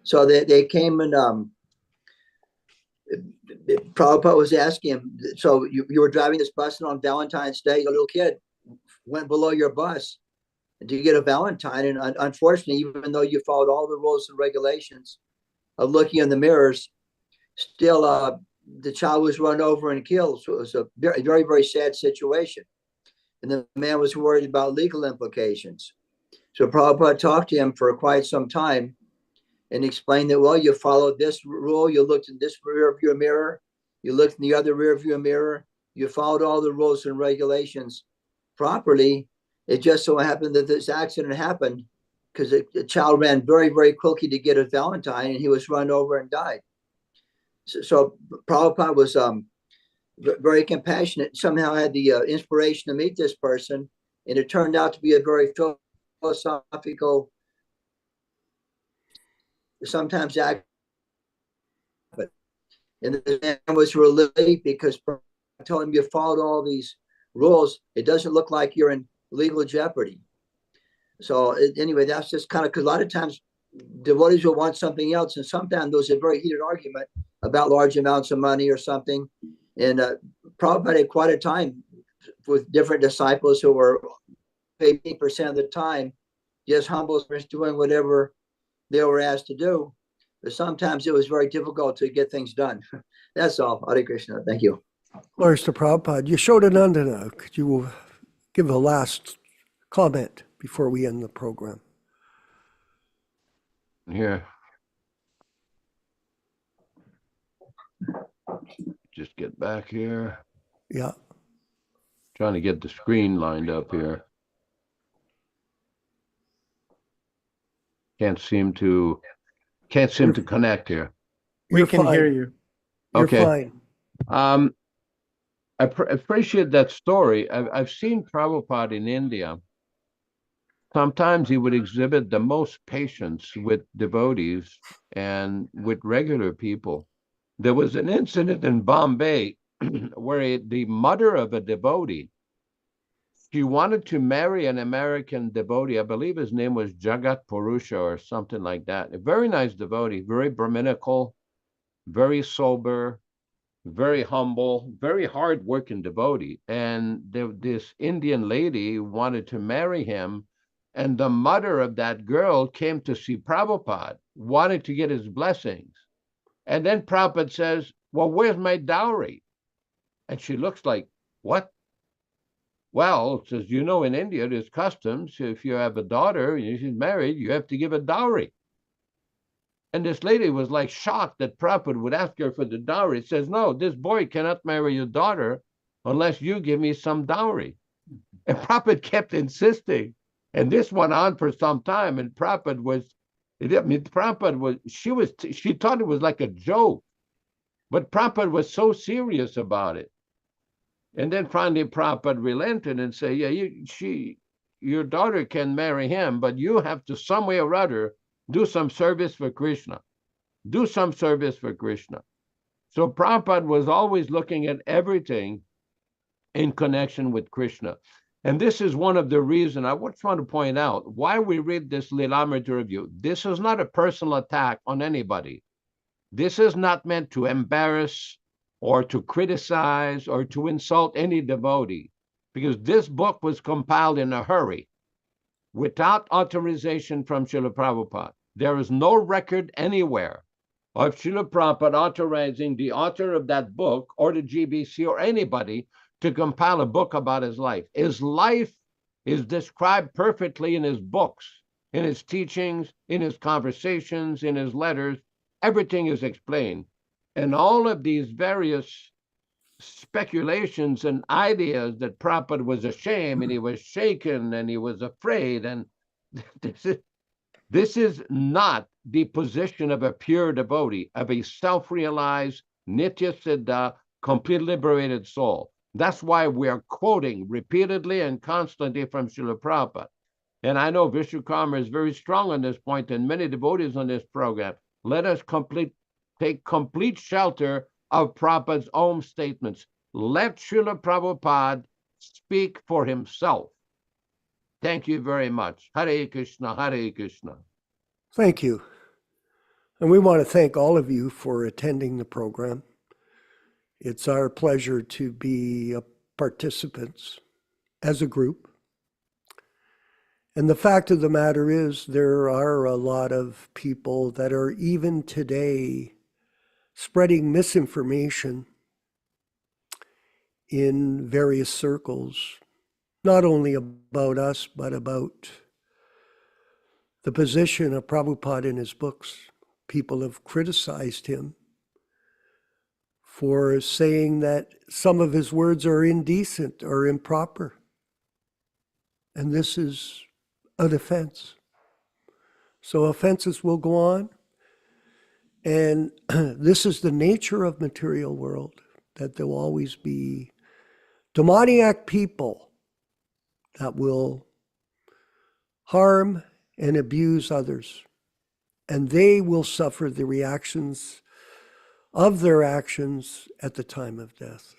So they came and Prabhupada was asking him, so you were driving this bus and on Valentine's Day, a little kid went below your bus. Do you get a Valentine? And unfortunately, even though you followed all the rules and regulations of looking in the mirrors, still the child was run over and killed. So it was a very, very, very sad situation. And the man was worried about legal implications. So Prabhupada talked to him for quite some time and explained that, well, you followed this rule, you looked in this rear view mirror, you looked in the other rear view mirror, you followed all the rules and regulations properly. It just so happened that this accident happened because the child ran very, very quickly to get a Valentine and he was run over and died. So Prabhupada was very compassionate, somehow had the inspiration to meet this person, and it turned out to be a very philosophical, sometimes act. And the man was relieved because I told him, you followed all these rules. It doesn't look like you're in legal jeopardy. So anyway, that's just kind of, because a lot of times devotees will want something else, and sometimes there's a very heated argument about large amounts of money or something. And Prabhupada had quite a time with different disciples who were 80% of the time just humble, doing whatever they were asked to do. But sometimes it was very difficult to get things done. That's all. Hare Krishna. Thank you. Glories to Prabhupada. Yashodanandana, could you give a last comment before we end the program? Here. Just get back here. Yeah. Trying to get the screen lined up here. Can't seem to connect here. We You're can fine. hear you. You're Okay. fine. I appreciate that story. I've seen Prabhupada in India. Sometimes he would exhibit the most patience with devotees and with regular people. There was an incident in Bombay where the mother of a devotee, she wanted to marry an American devotee. I believe his name was Jagat Purusha or something like that. A very nice devotee, very Brahminical, very sober, very humble, very hard-working devotee. And this Indian lady wanted to marry him. And the mother of that girl came to see Prabhupada, wanted to get his blessings. And then Prabhupada says, well, where's my dowry? And she looks like, what? Well, says, you know, in India, there's customs. If you have a daughter and she's married, you have to give a dowry. And this lady was like shocked that Prabhupada would ask her for the dowry. It says, no, this boy cannot marry your daughter unless you give me some dowry. And Prabhupada kept insisting. And this went on for some time. And Prabhupada was, she thought it was like a joke. But Prabhupada was so serious about it. And then finally Prabhupada relented and said, yeah, your daughter can marry him, but you have to some way or other do some service for Krishna. Do some service for Krishna. So Prabhupada was always looking at everything in connection with Krishna. And this is one of the reasons I was trying to point out why we read this Lilamrita review. This is not a personal attack on anybody. This is not meant to embarrass or to criticize or to insult any devotee, because this book was compiled in a hurry without authorization from Srila Prabhupada. There is no record anywhere of Srila Prabhupada authorizing the author of that book or the GBC or anybody to compile a book about his life. His life is described perfectly in his books, in his teachings, in his conversations, in his letters. Everything is explained. And all of these various speculations and ideas that Prabhupada was ashamed and he was shaken and he was afraid, and this is not the position of a pure devotee, of a self-realized, nitya siddha, completely liberated soul. That's why we are quoting repeatedly and constantly from Srila Prabhupada. And I know Vishwakarma is very strong on this point, and many devotees on this program. Let us take complete shelter of Prabhupada's own statements. Let Srila Prabhupada speak for himself. Thank you very much. Hare Krishna, Hare Krishna. Thank you. And we want to thank all of you for attending the program. It's our pleasure to be participants as a group. And the fact of the matter is, there are a lot of people that are even today spreading misinformation in various circles, not only about us, but about the position of Prabhupada in his books. People have criticized him for saying that some of his words are indecent or improper. And this is an offense. So offenses will go on. And this is the nature of material world, that there will always be demoniac people that will harm and abuse others. And they will suffer the reactions of their actions at the time of death.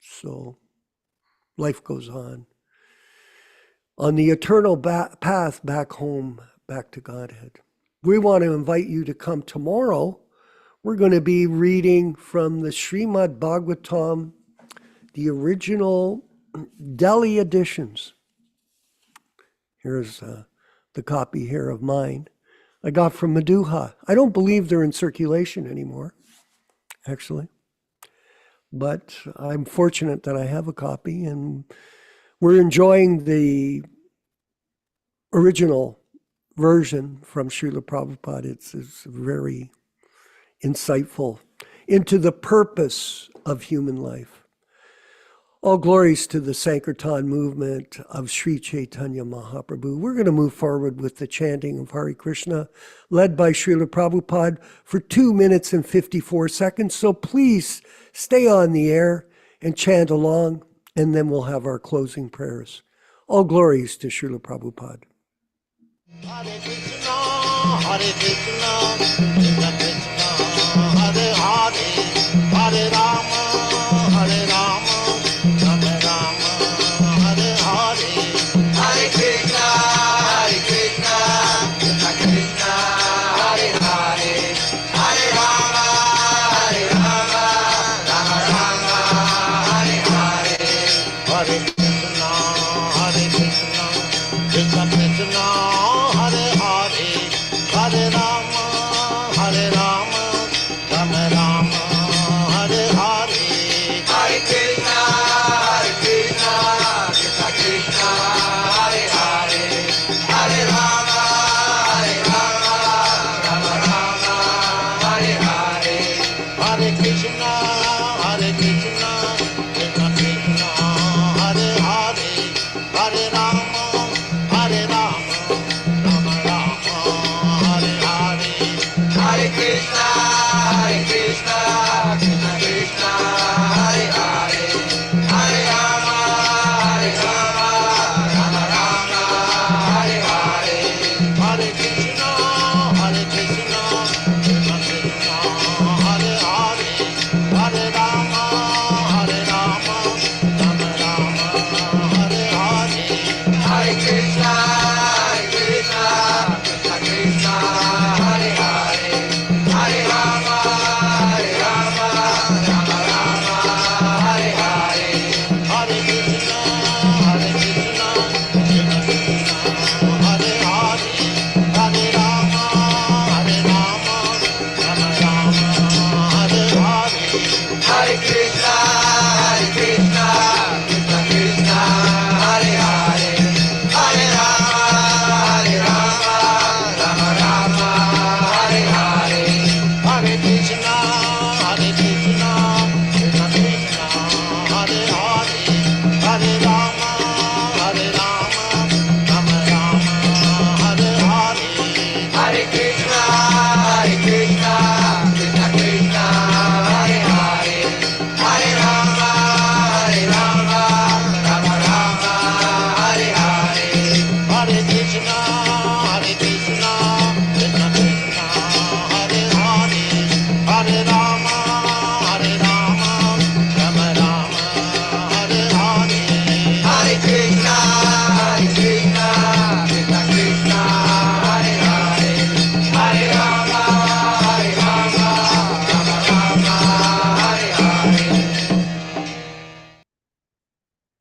So life goes on the eternal path back home, back to Godhead. We want to invite you to come tomorrow. We're going to be reading from the Srimad Bhagavatam, the original Delhi editions. Here's the copy here of mine I got from Maduha. I don't believe they're in circulation anymore, actually. But I'm fortunate that I have a copy, and we're enjoying the original version from Srila Prabhupada. It's very insightful into the purpose of human life. All glories to the Sankirtan movement of Sri Chaitanya Mahaprabhu. We're going to move forward with the chanting of Hare Krishna, led by Srila Prabhupada, for 2 minutes and 54 seconds. So please stay on the air and chant along, and then we'll have our closing prayers. All glories to Srila Prabhupada. Hare Krishna, Hare Krishna, Krishna Krishna, Hare Hare, Hare Rama, Hare Rama, Rama Rama, Hare Hare. Hare Krishna, Hare Krishna, Krishna Krishna, Hare Hare, Hare Rama, Hare Rama, Rama Rama, Hare Hare. Hare Krishna, Hare Krishna, Krishna Krishna, Hare Hare, Hare Rama, Hare Rama, Rama Rama, Hare Hare. Hare Krishna, Hare Krishna, Krishna Krishna, Hare Hare, Hare Rama, Hare Rama, Rama Rama, Hare Hare. Hare Krishna, Krishna Krishna, Hare Hare,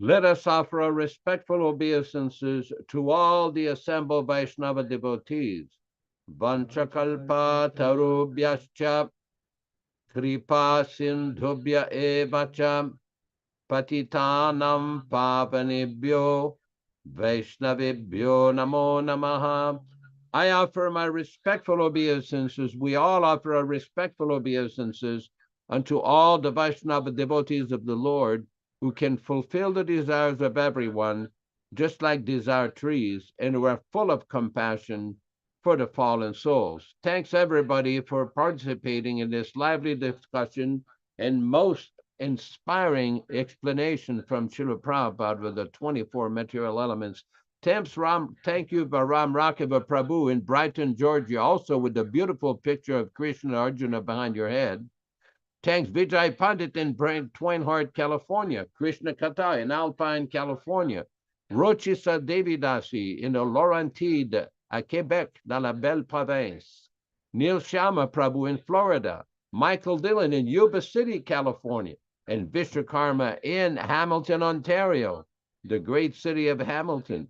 Let us offer our respectful obeisances to all the assembled Vaishnava devotees. Vanchakalpa tarubhyascha kripa sindhubhya evacha patitanam pavanebhyo Vaishnavibhyo namo namaha. I offer my respectful obeisances. We all offer our respectful obeisances unto all the Vaishnava devotees of the Lord, who can fulfill the desires of everyone, just like desire trees, and who are full of compassion for the fallen souls. Thanks everybody for participating in this lively discussion and most inspiring explanation from Srila Prabhupada with the 24 material elements. Thank you, Ram Rakhiva Prabhu in Brighton, Georgia, also with the beautiful picture of Krishna Arjuna behind your head. Thanks Vijay Pandit in Twainhart, California. Krishna Kata in Alpine, California. Rochisa Devidasi in the Laurentide at Quebec, dans la belle province. Neil Shama Prabhu in Florida. Michael Dillon in Yuba City, California. And Vishwakarma in Hamilton, Ontario, the great city of Hamilton.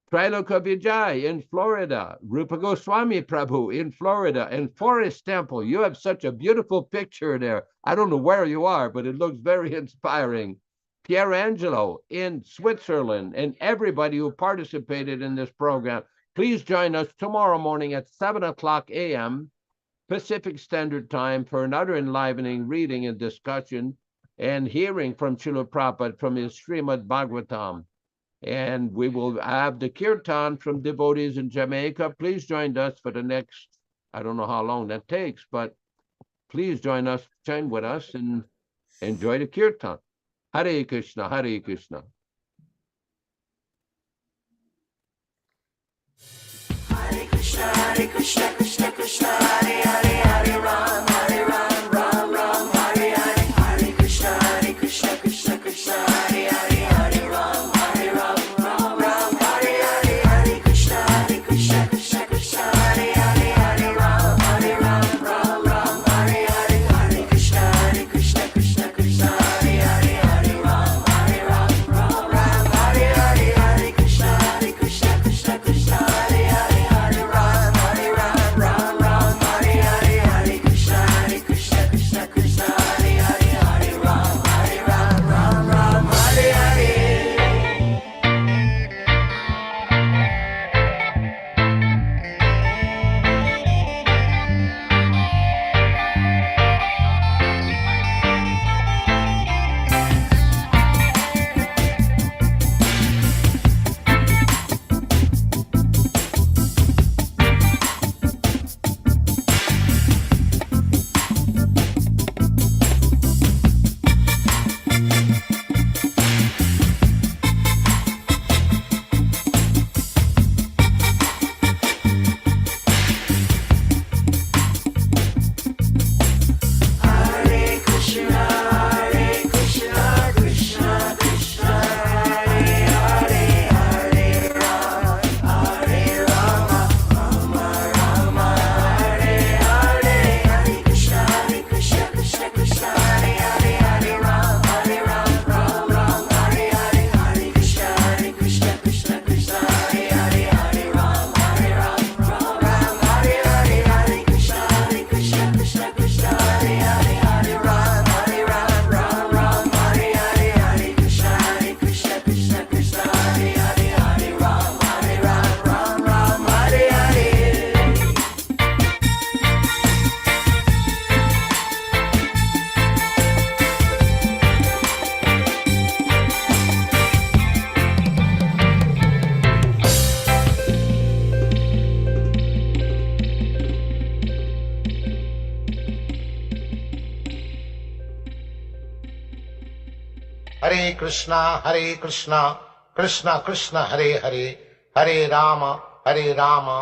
Triloka Vijay in Florida, Rupa Goswami Prabhu in Florida, and Forest Temple. You have such a beautiful picture there. I don't know where you are, but it looks very inspiring. Pier Angelo in Switzerland, and everybody who participated in this program. Please join us tomorrow morning at 7 o'clock a.m. Pacific Standard Time for another enlivening reading and discussion and hearing from Srila Prabhupada from his Srimad Bhagavatam. And we will have the kirtan from devotees in Jamaica. Please join us for the next, I don't know how long that takes, but please join with us and enjoy the kirtan. Hare Krishna, Hare Krishna. Hare Krishna, Krishna Krishna, Hare Hare, Hare Ram, Ram Ram, Hare Hare. Hare Krishna, Krishna Krishna, Hare Hare, Hare Ram, Ram Hare Hare. Hare Krishna, Krishna Krishna, Hare Hare, Hare Ram, Ram Hare Hare. Hare Krishna, Krishna Krishna, Hare Hare, Hare Ram, Ram Hare Hare. Hare Krishna, Krishna Krishna, Hare Hare, Hare Ram, Ram Hare Hare. Hare Krishna, Krishna Krishna, Hare Hare, Hare Rama, Rama.